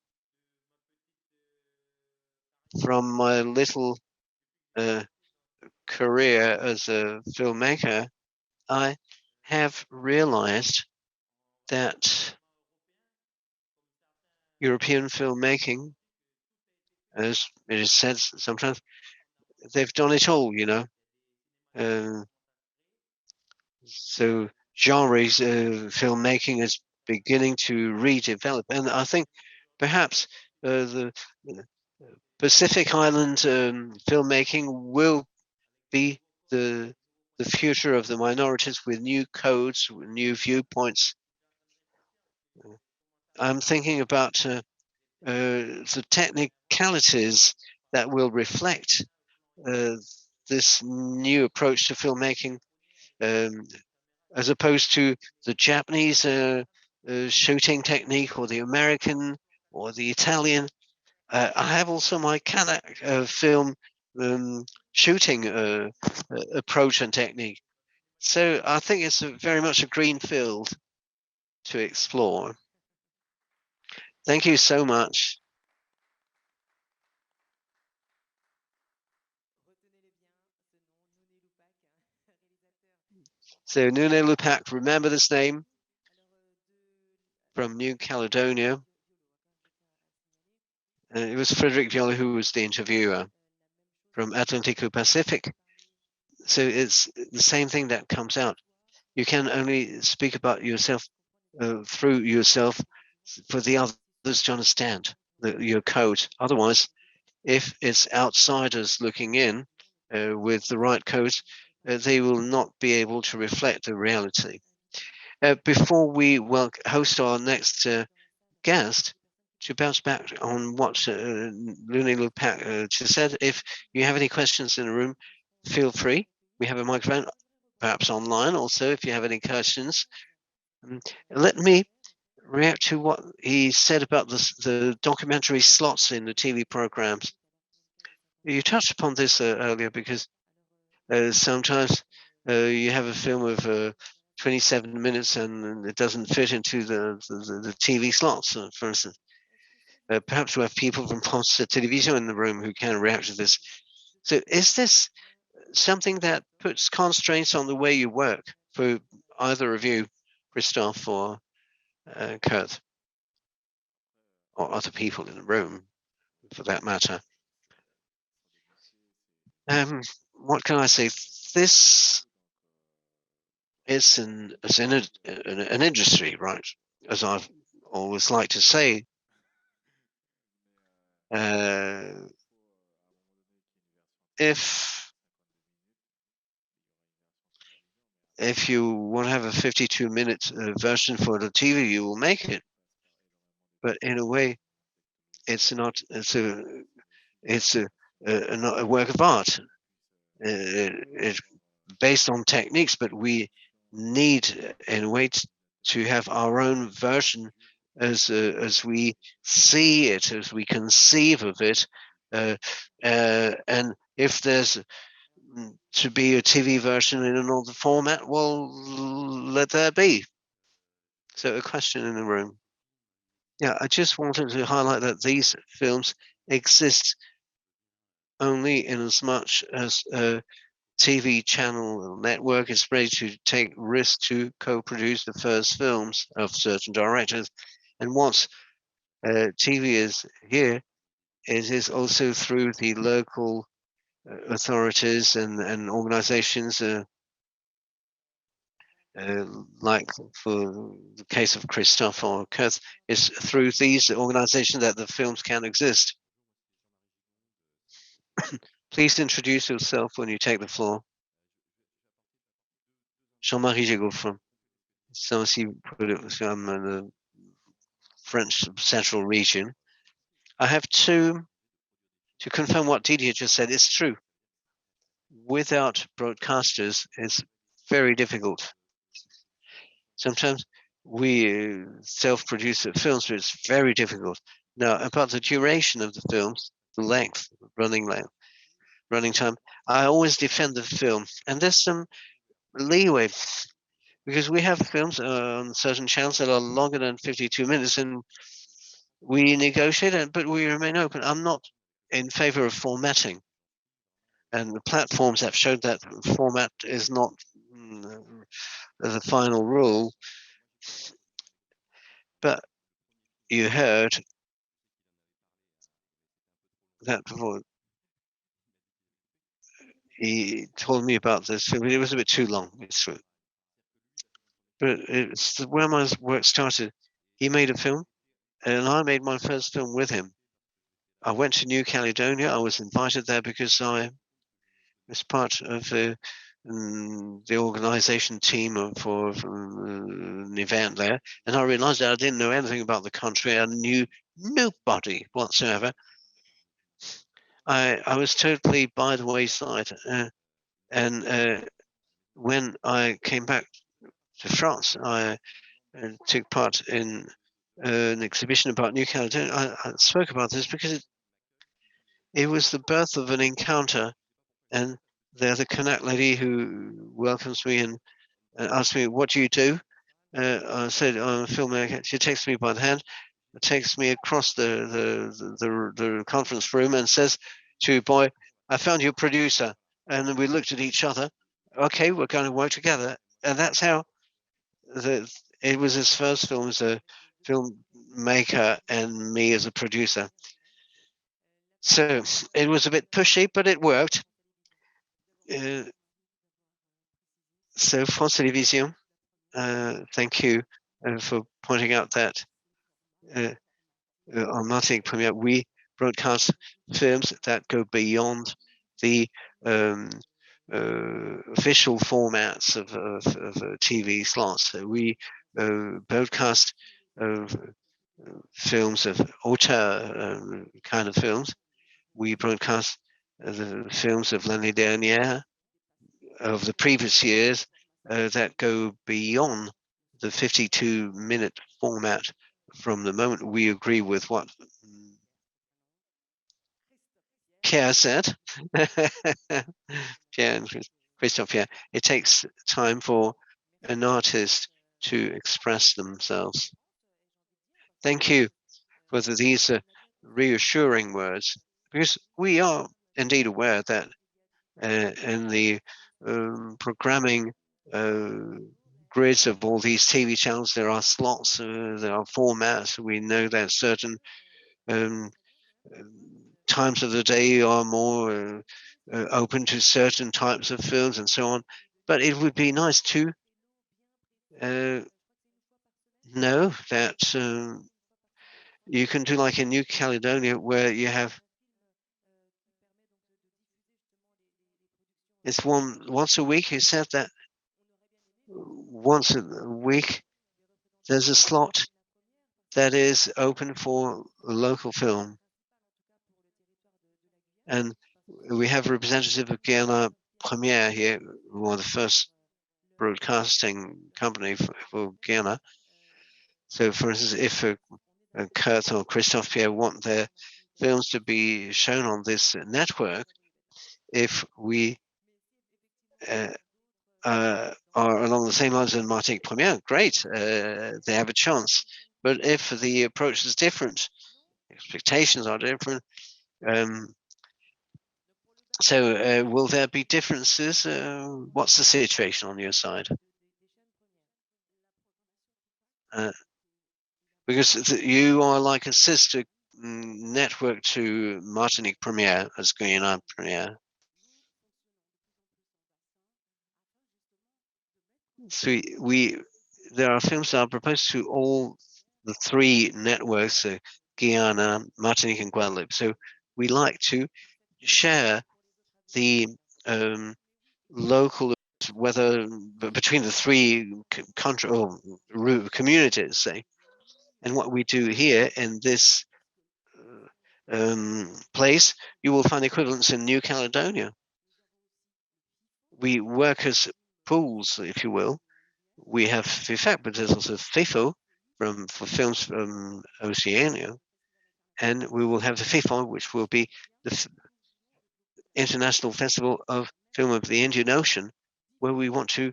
From my little career as a filmmaker, I have realized that European filmmaking, as it is said sometimes, they've done it all, you know. So genres filmmaking is beginning to redevelop, and I think perhaps the Pacific Island filmmaking will be the future of the minorities, with new codes, with new viewpoints. I'm thinking about the technicalities that will reflect this new approach to filmmaking, as opposed to the Japanese shooting technique, or the American, or the Italian. I have also my Kanak film shooting approach and technique. So I think it's very much a green field to explore. Thank you so much. So Nunë Luepack, remember this name, from New-Caledonia. It was Frédéric Violo who was the interviewer from Atlantico Pacific. So it's the same thing that comes out. You can only speak about yourself through yourself for the others to understand your code. Otherwise, if it's outsiders looking in with the right code, they will not be able to reflect the reality. Before we host our next guest, to bounce back on what Nunë Luepack just said, if you have any questions in the room, feel free. We have a microphone, perhaps online also, if you have any questions. Let me react to what he said about the documentary slots in the TV programs. You touched upon this earlier, because sometimes you have a film of 27 minutes and it doesn't fit into the TV slots, for instance. Perhaps we have people from France Télévision in the room who can react to this. So is this something that puts constraints on the way you work for either of you, Christophe or Kerth, or other people in the room, for that matter? What can I say? This is an industry, right? As I've always like to say, if you want to have a 52-minute version for the TV, you will make it. But in a way, it's not. It's not a work of art. It's based on techniques, but we need, in a way, to have our own version as we see it, as we conceive of it, and If there's to be a TV version in another format, well, let there be. So a question in the room. Yeah, I just wanted to highlight that these films exist only in as much as a TV channel or network is ready to take risks to co-produce the first films of certain directors. And once TV is here, it is also through the local authorities and organizations, like for the case of Christophe or Kerth, it's through these organizations that the films can exist. Please introduce yourself when you take the floor. Jean-Marie Gégoffin. So aussi from the French Central Region. I have to confirm what Didier just said. It's true. Without broadcasters, it's very difficult. Sometimes we self-produce films, but it's very difficult. Now, about the duration of the films, the length, running time, I always defend the film, and there's some leeway because we have films on certain channels that are longer than 52 minutes, and we negotiate it, but we remain open. I'm not in favor of formatting, and the platforms have showed that format is not the final rule. But you heard that before. He told me about this film. It was a bit too long, it's true. But it's where my work started. He made a film, and I made my first film with him. I went to New-Caledonia. I was invited there because I was part of the organization team for an event there, and I realized that I didn't know anything about the country. I knew nobody whatsoever. I was totally by the wayside, and when I came back to France, I took part in an exhibition about New Caledonia. I spoke about this because it was the birth of an encounter, and there's a Kanak lady who welcomes me and asked me, "What do you do?" I said, "I'm a filmmaker." She takes me by the hand, takes me across the conference room, and says to Boy, "I found your producer." And then we looked at each other. Okay, we're going to work together, and that's how it was his first film as a filmmaker and me as a producer. So it was a bit pushy, but it worked. So France Télévisions, thank you for pointing out that on Martinique Première, we broadcast films that go beyond the official formats of TV slots. So we broadcast films of auteur kind of films. We broadcast the films of l'année dernière, of the previous years, that go beyond the 52-minute format from the moment we agree with what Pierre said. Pierre and Christophe, yeah. It takes time for an artist to express themselves. Thank you for these reassuring words, because we are indeed aware that in the programming grids of all these TV channels, there are slots, there are formats. We know that certain times of the day are more open to certain types of films and so on. But it would be nice to know that you can do like in New Caledonia, where you have it's once a week. He said that once a week there's a slot that is open for a local film, and we have a representative of Guyana Première here, who are the first broadcasting company for Guyana. So, for instance, if Kerth or Christophe Pierre want their films to be shown on this network, if we are along the same lines as Martinique Première, great, they have a chance. But if the approach is different, expectations are different, so will there be differences? What's the situation on your side? Because you are like a sister network to Martinique Première as Guyana Première. So there are films that are proposed to all the three networks, Guyana, Martinique, and Guadeloupe. So we like to share the local, whether between the three country or communities, say. And what we do here in this place, you will find equivalents in New-Caledonia. We work as pools, if you will. We have Fifac, but there's also FIFO for films from Oceania, and we will have the FIFO, which will be the International Festival of Film of the Indian Ocean, where we want to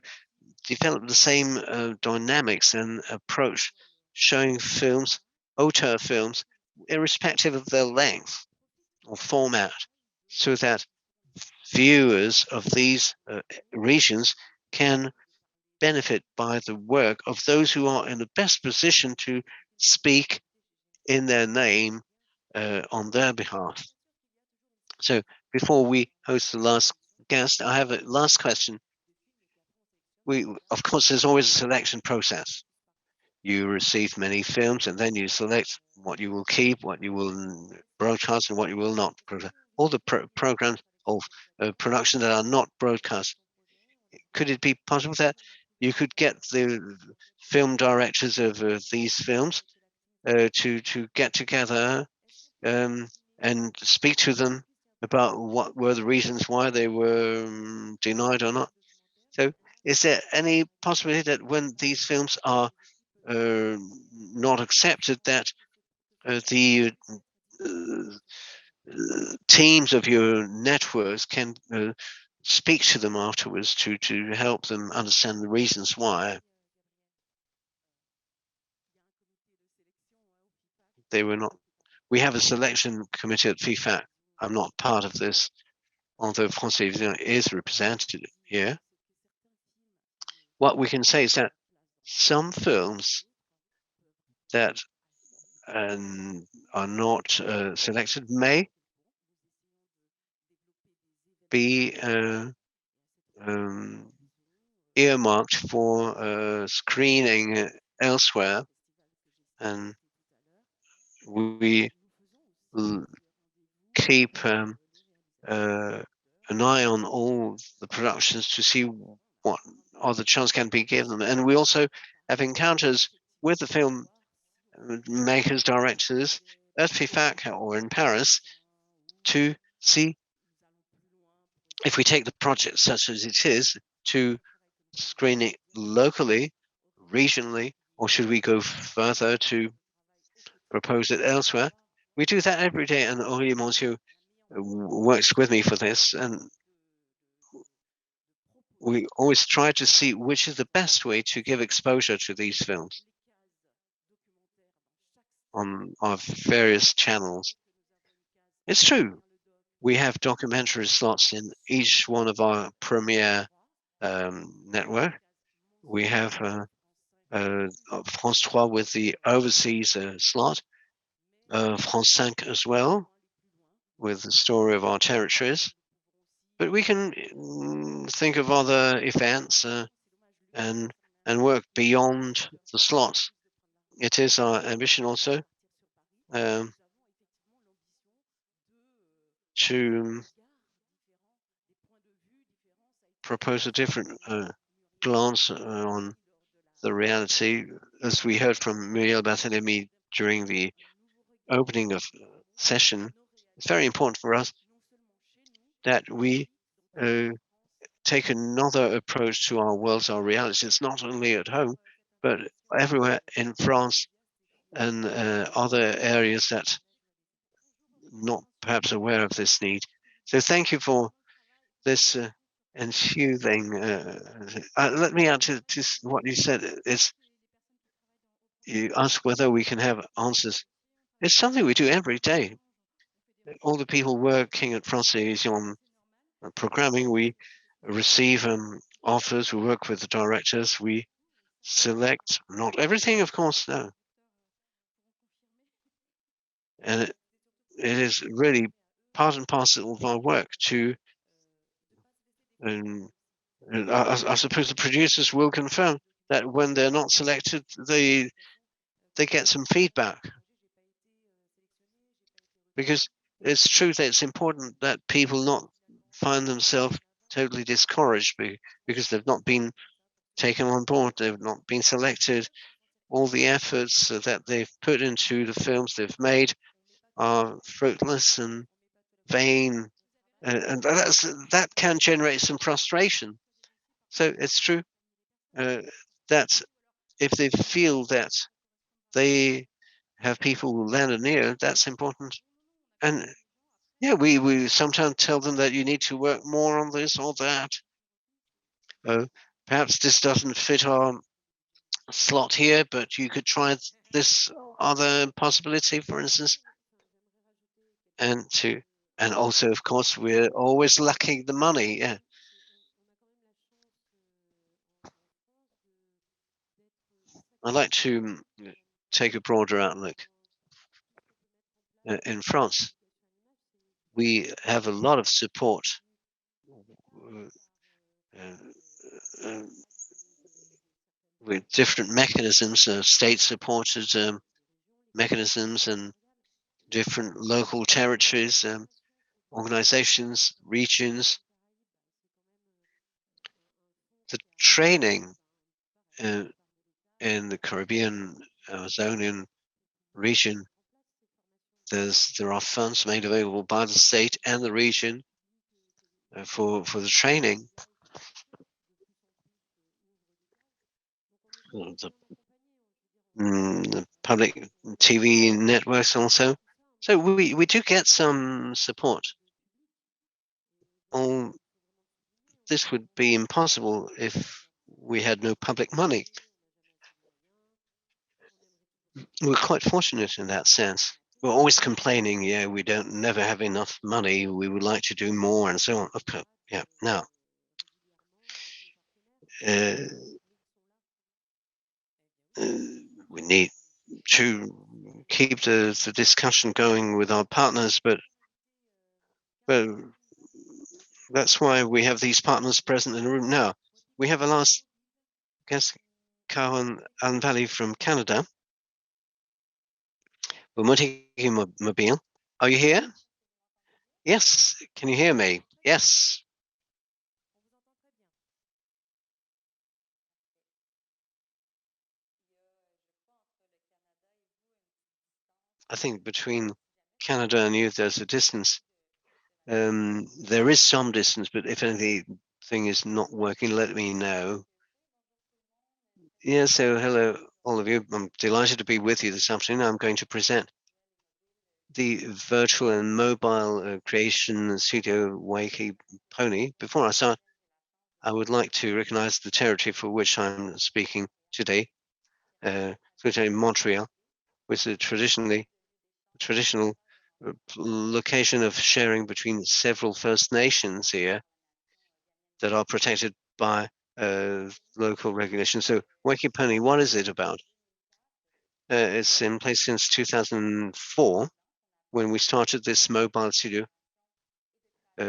develop the same dynamics and approach, showing films, auteur films, irrespective of their length or format, so that viewers of these regions can benefit by the work of those who are in the best position to speak in their name on their behalf. So before we host the last guest, I have a last question. Of course, there's always a selection process. You receive many films and then you select what you will keep, what you will broadcast, and what you will not broadcast. All the programs of production that are not broadcast. Could it be possible that you could get the film directors of these films to get together and speak to them about what were the reasons why they were denied or not? So is there any possibility that when these films are not accepted, that the teams of your networks can speak to them afterwards to help them understand the reasons why they were not? We have a selection committee at Fifac. I'm not part of this, although France Télévisions is represented here. What we can say is that some films that are not selected may be earmarked for screening elsewhere, and we keep an eye on all the productions to see what other chance can be given them. And we also have encounters with the film makers, directors at Fifac or in Paris to see if we take the project such as it is to screen it locally, regionally, or should we go further to propose it elsewhere? We do that every day, and Henri Monsieur works with me for this, and we always try to see which is the best way to give exposure to these films on our various channels. It's true, we have documentary slots in each one of our premiere network. We have France 3 with the overseas slot, France 5 as well, with the story of our territories. But we can think of other events and work beyond the slots. It is our ambition also to propose a different glance on the reality, as we heard from Muriel Barthélémy during the opening of session. It's very important for us that we take another approach to our worlds, our realities. It's not only at home, but everywhere in France and other areas that not perhaps aware of this need. So thank you for this ensuing. Let me add to what you said. Is you ask whether we can have answers. It's something we do every day. All the people working at France on programming, we receive offers. We work with the directors. We select not everything, of course, no. And it is really part and parcel of our work to. I suppose the producers will confirm that when they're not selected, they get some feedback, because it's true that it's important that people not find themselves totally discouraged because they've not been taken on board, they've not been selected. All the efforts that they've put into the films they've made are fruitless and vain, and that can generate some frustration. So it's true that if they feel that they have people who lend an ear, that's important. And yeah, we sometimes tell them that you need to work more on this or that. Perhaps this doesn't fit our slot here, but you could try this other possibility, for instance. And also, of course, we're always lacking the money. Yeah. I'd like to take a broader outlook. In France, we have a lot of support uh, with different mechanisms, state-supported mechanisms, and different local territories, organizations, regions. The training in the Caribbean, Amazonian region, there are funds made available by the state and the region for the training. The public TV networks also. So we do get some support. All this would be impossible if we had no public money. We're quite fortunate in that sense. We're always complaining, yeah, we don't never have enough money. We would like to do more, and so on. Okay, yeah. Now, we need to keep the discussion going with our partners, but that's why we have these partners present in the room now. We have a last guest, Carl and Vallée from Canada. Mobile. Are you here? Yes. Can you hear me? Yes. I think between Canada and you, there's a distance. There is some distance, but if anything is not working, let me know. Yeah, so hello, all of you. I'm delighted to be with you this afternoon. I'm going to present the virtual and mobile creation studio WAPIKONI. Before I start, I would like to recognize the territory for which I'm speaking today, Montreal, which is traditional location of sharing between several First Nations here that are protected by local regulation. So WAPIKONI, what is it about? It's in place since 2004, when we started this mobile studio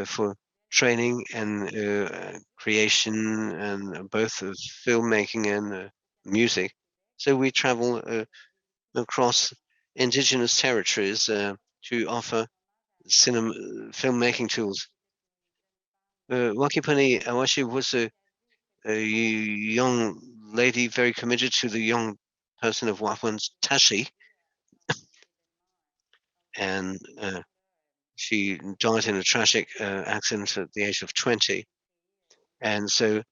for training and creation, and both of filmmaking and music. So we travel across indigenous territories to offer filmmaking tools. WAPIKONI Awashi was a young lady very committed to the young person of Wapuans Tashi, and she died in a tragic accident at the age of 20. And so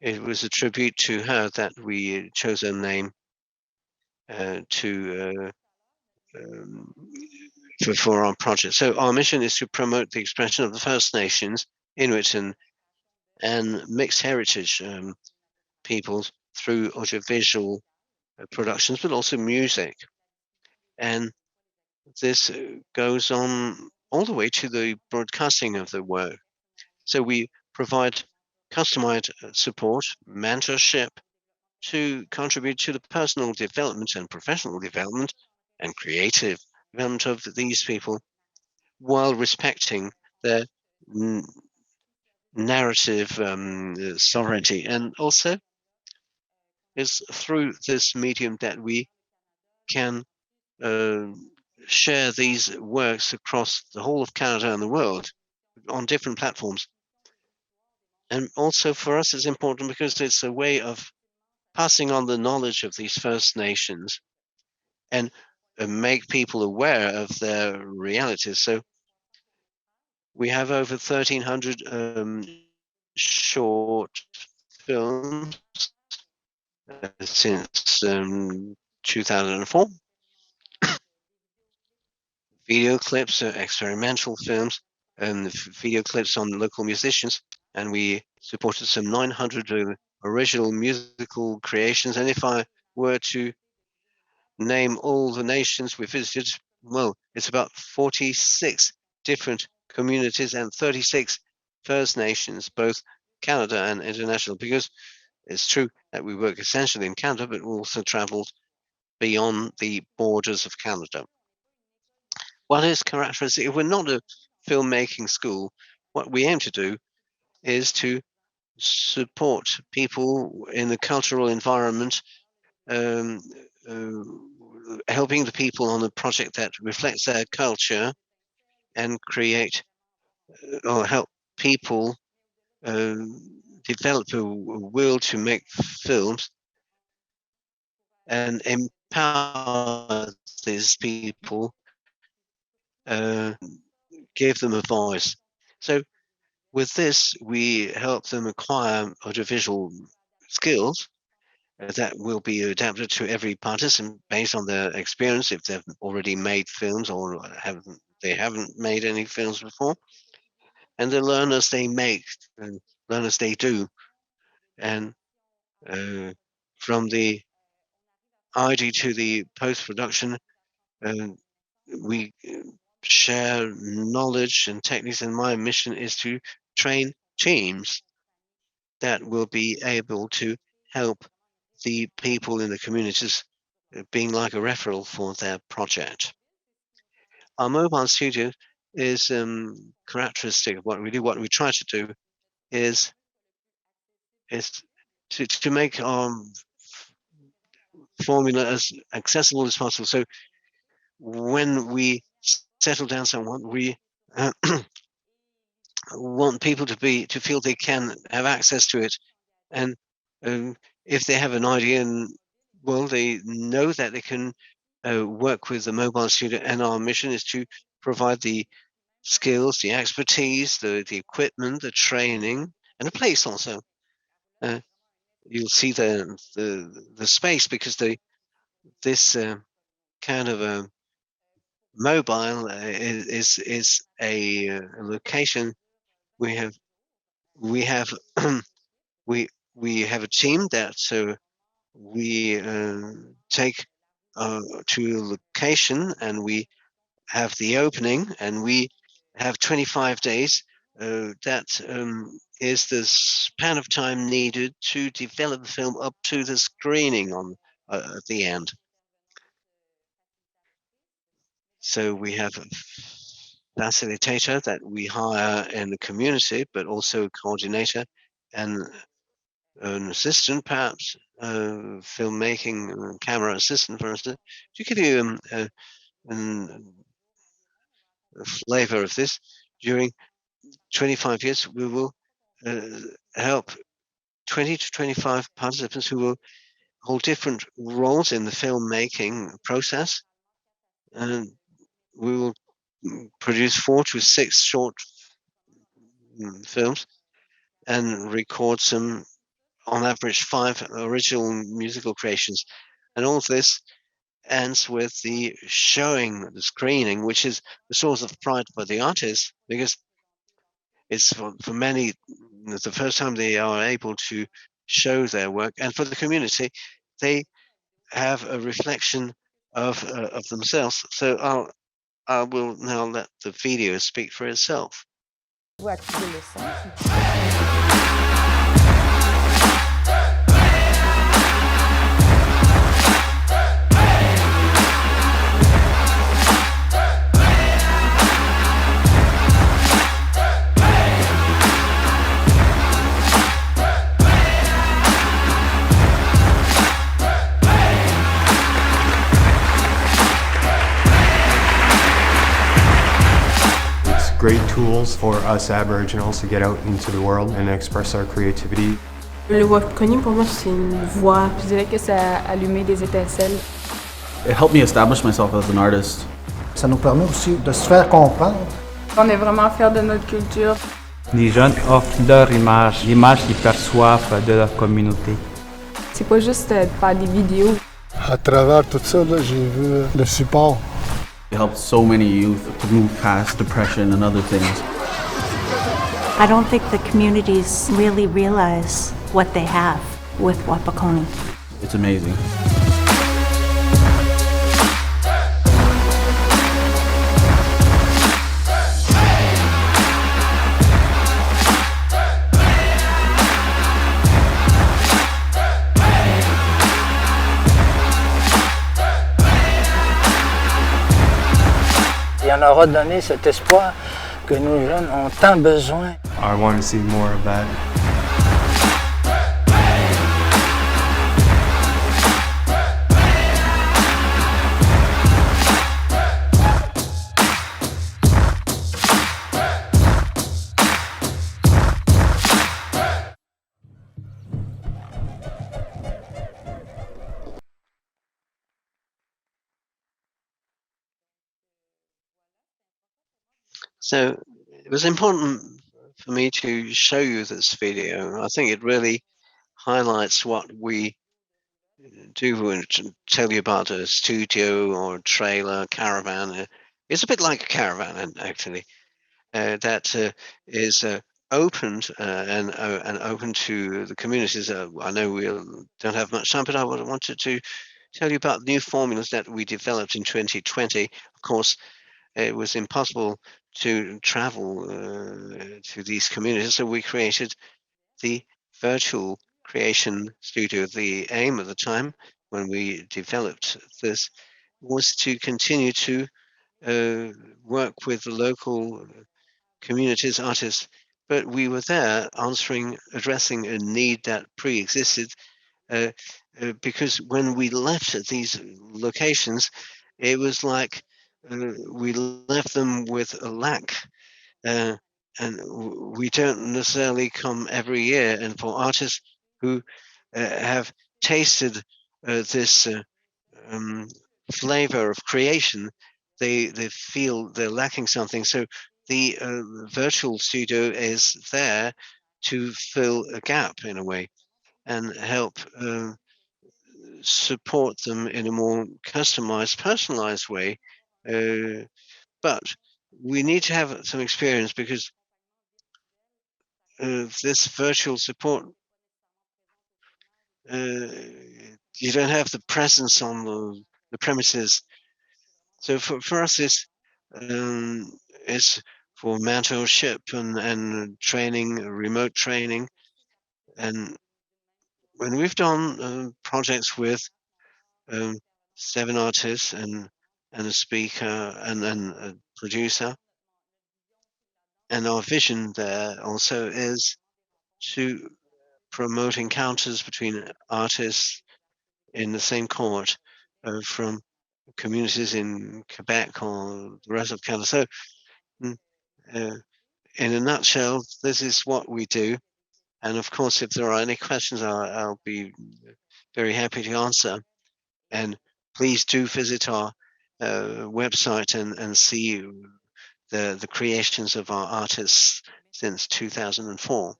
it was a tribute to her that we chose her name for our project. So our mission is to promote the expression of the First Nations Inuit and mixed heritage peoples through audiovisual productions, but also music. And this goes on all the way to the broadcasting of the work. So we provide customized support, mentorship to contribute to the personal development and professional development and creative development of these people while respecting their narrative sovereignty. And also, it's through this medium that we can share these works across the whole of Canada and the world on different platforms. And also for us, it's important because it's a way of passing on the knowledge of these First Nations and make people aware of their realities. So we have over 1,300 short films since 2004. Video clips, experimental films, and video clips on local musicians. And we supported some 900 original musical creations. And if I were to name all the nations we visited, well, it's about 46 different communities and 36 First Nations, both Canada and international, because it's true that we work essentially in Canada, but we also traveled beyond the borders of Canada. What is characteristic? If we're not a filmmaking school, what we aim to do is to support people in the cultural environment, helping the people on a project that reflects their culture and create or help people develop a will to make films and empower these people, give them a voice. So with this, we help them acquire audiovisual skills that will be adapted to every participant based on their experience, if they've already made films or haven't made any films before, and they learn as they make and learn as they do. And from the ID to the post-production, we share knowledge and techniques, and my mission is to train teams that will be able to help the people in the communities, being like a referral for their project. Our mobile studio is characteristic of what we do. What we try to do is to make our formula as accessible as possible. So when we settle down someone, we want people to feel they can have access to it, and if they have an idea, and well, they know that they can work with the mobile studio. And our mission is to provide the skills, the expertise, the equipment, the training, and a place also. You'll see the space, because this kind of a mobile is a location. We have we have we have a team that we take to a location, and we have the opening, and we have 25 days. That is the span of time needed to develop the film up to the screening on at the end. So we have a facilitator that we hire in the community, but also a coordinator and an assistant, perhaps filmmaking camera assistant, for instance, to give you a flavor of this. During 25 years, we will help 20 to 25 participants who will hold different roles in the filmmaking process, and we will produce 4 to 6 short films and record some, on average, 5 original musical creations. And all of this ends with the showing, the screening, which is the source of pride for the artist, because It's for many the first time they are able to show their work, and for the community, they have a reflection of themselves. So I will now let the video speak for itself. Great tools for us Aboriginals to get out into the world and express our creativity. Le WAPIKONI pour moi c'est une voix. Je dirais que ça a allumé des étincelles. It helped me establish myself as an artist. Ça nous permet aussi de se faire comprendre. On est vraiment fiers de notre culture. Les jeunes offrent leur image, l'image qu'ils perçoivent de leur communauté. C'est pas juste de faire des vidéos. À travers tout ça, j'ai vu le support. It helped so many youth to move past depression and other things. I don't think the communities really realize what they have with WAPIKONI. It's amazing. Et on aura donné cet espoir que nos jeunes ont tant besoin. I want to see more of that. So it was important for me to show you this video. I think it really highlights what we do and tell you about a studio or a trailer, caravan. It's a bit like a caravan, actually, that is opened and open to the communities. I know we don't have much time, but I wanted to tell you about new formulas that we developed in 2020. Of course, it was impossible to travel to these communities, so we created the virtual creation studio. The aim at the time when we developed this was to continue to work with the local communities, artists, but we were there addressing a need that pre-existed because when we left at these locations, it was like we left them with a lack, and we don't necessarily come every year. And for artists who have tasted this flavor of creation, they feel they're lacking something. So the virtual studio is there to fill a gap in a way and help support them in a more customized, personalized way. But we need to have some experience because this virtual support, you don't have the presence on the premises. So for us, this is for mentorship and training, remote training. And when we've done projects with 7 artists and a speaker and a producer, and our vision there also is to promote encounters between artists in the same court from communities in Quebec or the rest of Canada. So in a nutshell, this is what we do. And of course, if there are any questions, I'll be very happy to answer. And please do visit our website and see the creations of our artists since 2004.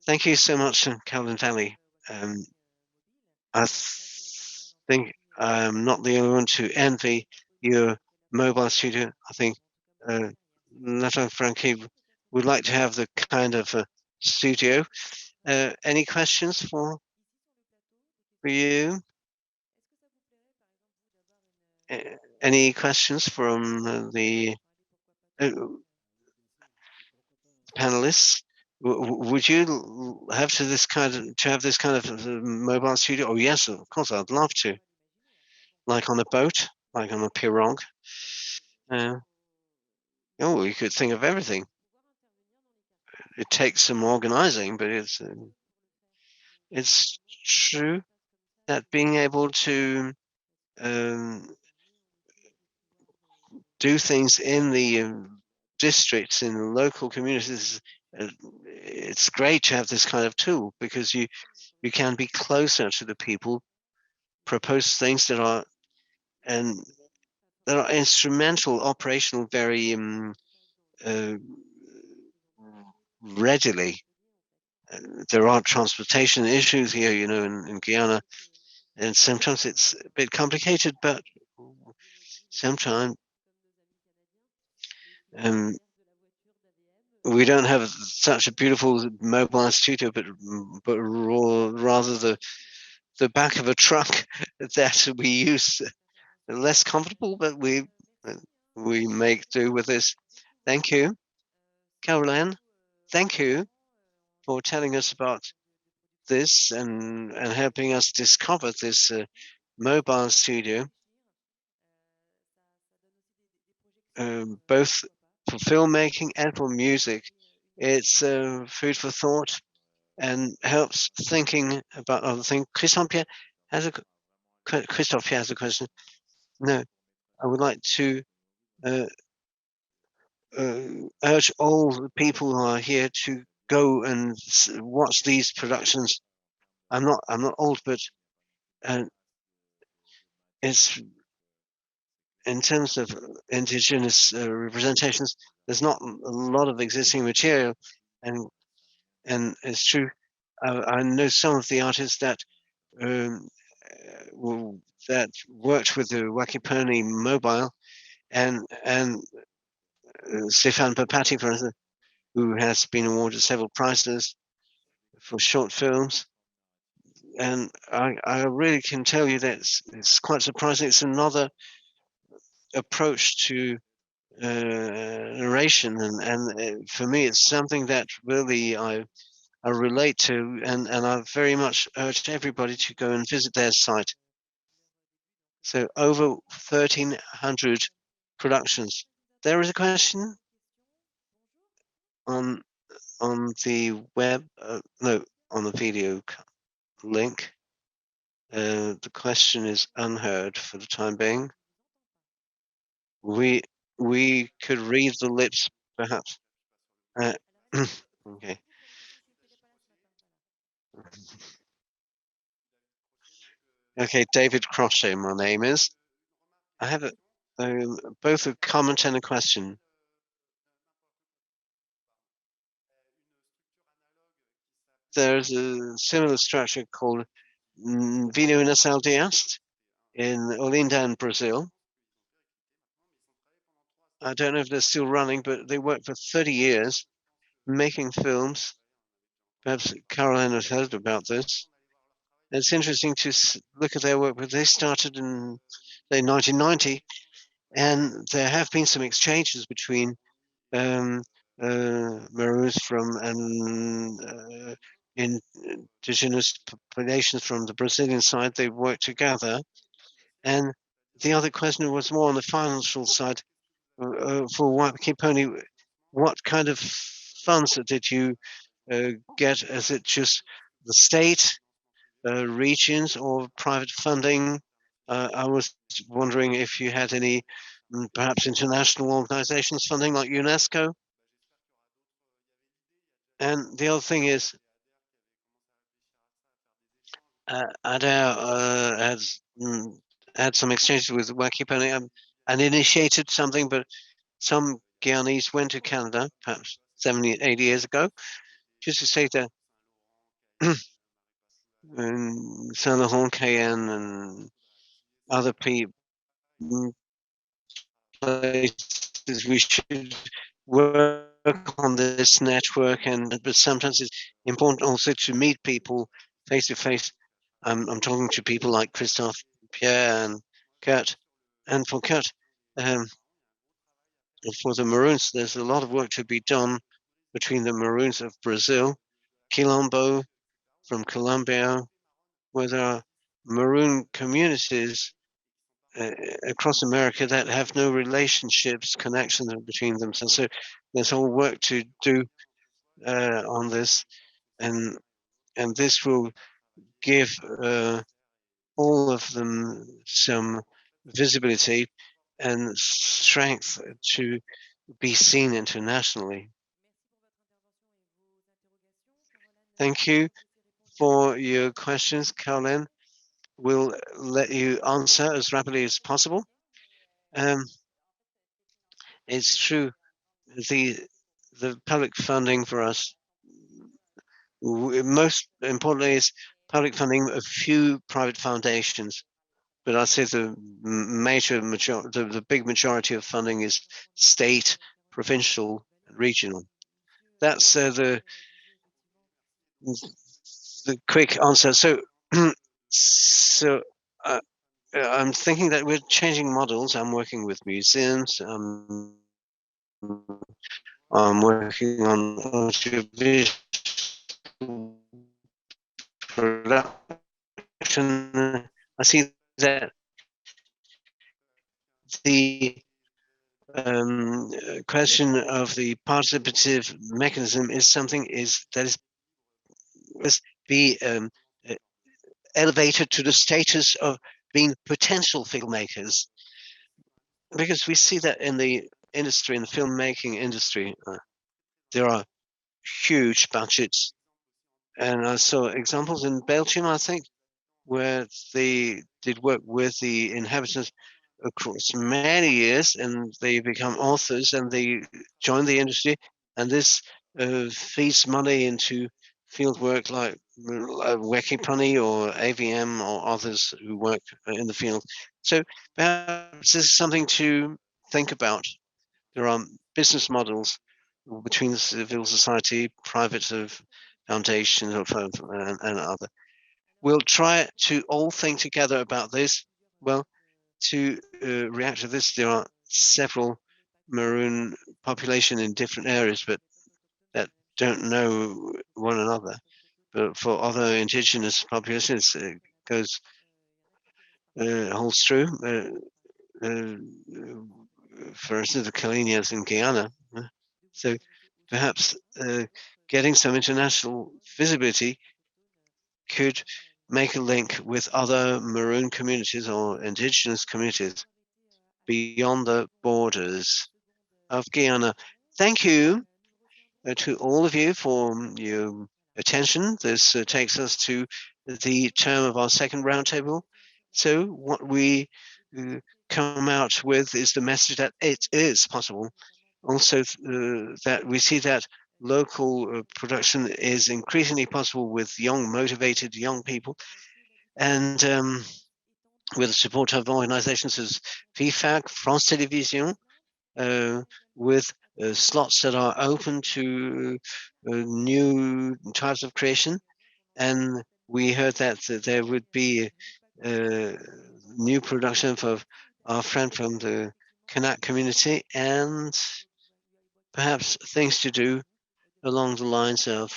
Thank you so much, Calvin Valley. I think I'm not the only one to envy your mobile studio. I think Lanfranchi would like to have the kind of studio. Any questions for you? Any questions from the panelists? Would you have to have this kind of mobile studio? Oh yes, of course, I'd love to. Like on a boat, like on a pirogue. Oh, you could think of everything. It takes some organizing, but it's true that being able to do things in the districts, in the local communities, it's great to have this kind of tool because you can be closer to the people, propose things that are instrumental, operational, very readily. There are transportation issues here, in Guyana, and sometimes it's a bit complicated, but sometimes we don't have such a beautiful mobile studio, but rather the back of a truck that we use. Less comfortable, but we make do with this. Thank you, Caroline. Thank you for telling us about this and helping us discover this mobile studio, both for filmmaking and for music. It's food for thought and helps thinking about other things. Christophe has a question. No, I would like to urge all the people who are here to go and watch these productions. I'm not old, but it's in terms of indigenous representations. There's not a lot of existing material, and it's true. I know some of the artists that that worked with the WAPIKONI mobile, and Stéphane Papati, for instance, who has been awarded several prizes for short films. And I really can tell you that it's quite surprising. It's another approach to narration, and for me, it's something that really I relate to, and I very much urge everybody to go and visit their site. So over 1,300 productions. There is a question on the web, no, on the video link. The question is unheard for the time being. We could read the lips, perhaps. Okay. Okay, David Crochet, my name is. I have both a comment and a question. There's a similar structure called Vino Nasal Diast in Olinda in Brazil. I don't know if they're still running, but they worked for 30 years making films. Perhaps Caroline has heard about this. It's interesting to look at their work, but they started in 1990, and there have been some exchanges between Maroons from indigenous populations from the Brazilian side. They worked together, and the other question was more on the financial side. For WAPIKONI, what kind of funds did you get? Is it just the state, regions, or private funding? I was wondering if you had any, perhaps international organizations funding like UNESCO. And the other thing is, Adair has had some exchanges with WAPIKONI and initiated something, but some Guyanese went to Canada, perhaps 70, 80 years ago, just to say that Saint Laurent, Cayenne, and other places we should work on this network, but sometimes it's important also to meet people face to face. I'm talking to people like Christophe, Pierre, and Kerth, and for Kerth, for the Maroons, there's a lot of work to be done between the Maroons of Brazil, Quilombo from Colombia, where there are Maroon communities across America that have no relationships, connections between them. So there's all work to do on this, and this will give all of them some visibility and strength to be seen internationally. Thank you for your questions, Caroline. We'll let you answer as rapidly as possible. It's true, the public funding for us, most importantly, is public funding of few private foundations. But I'd say the big majority of funding is state, provincial, and regional. That's the quick answer. So, I'm thinking that we're changing models. I'm working with museums. I'm working on audiovisual production. I see that the question of the participative mechanism is something that is be elevated to the status of being potential filmmakers, because we see that in the industry, in the filmmaking industry, there are huge budgets, and I saw examples in Belgium, I think, where they did work with the inhabitants across many years, and they become authors and they join the industry, and this feeds money into field work like WAPIKONI or AVM or others who work in the field. So perhaps this is something to think about. There are business models between the civil society, private foundations, and other. We'll try to all think together about this. Well, to react to this, there are several Maroon population in different areas, but that don't know one another. But for other indigenous populations, it goes holds true. For instance, the Calenias in Guyana. So perhaps getting some international visibility could make a link with other Maroon communities or indigenous communities beyond the borders of Guyana. Thank you to all of you for your attention. This takes us to the term of our second roundtable. So what we come out with is the message that it is possible. Also that we see that local production is increasingly possible with young, motivated young people. And with the support of organizations as Fifac, France Télévisions, with slots that are open to new types of creation. And we heard that there would be new production of our friend from the Kanak community, and perhaps things to do along the lines of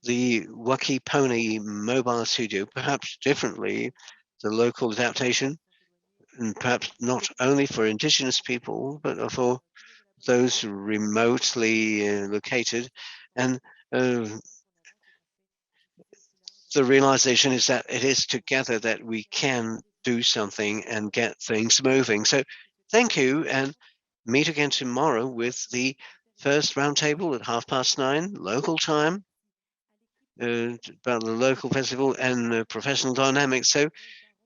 the WAPIKONI mobile studio, perhaps differently, the local adaptation, and perhaps not only for indigenous people, but for those remotely located. And the realization is that it is together that we can do something and get things moving. So thank you, and meet again tomorrow with the first roundtable at 9:30 local time about the local festival and professional dynamics. So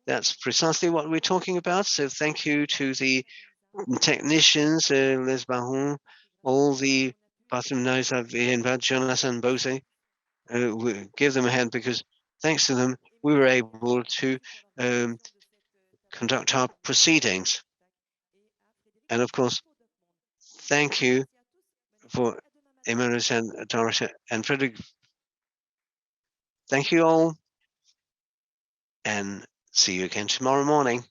that's precisely what we're talking about. So thank you to the technicians, Les Barons, all the partenaires I've invited, Jonathan Bose. We give them a hand, because thanks to them, we were able to conduct our proceedings. And of course, Thank you for Emirates and Dorota and Frederick. Thank you all, and see you again tomorrow morning.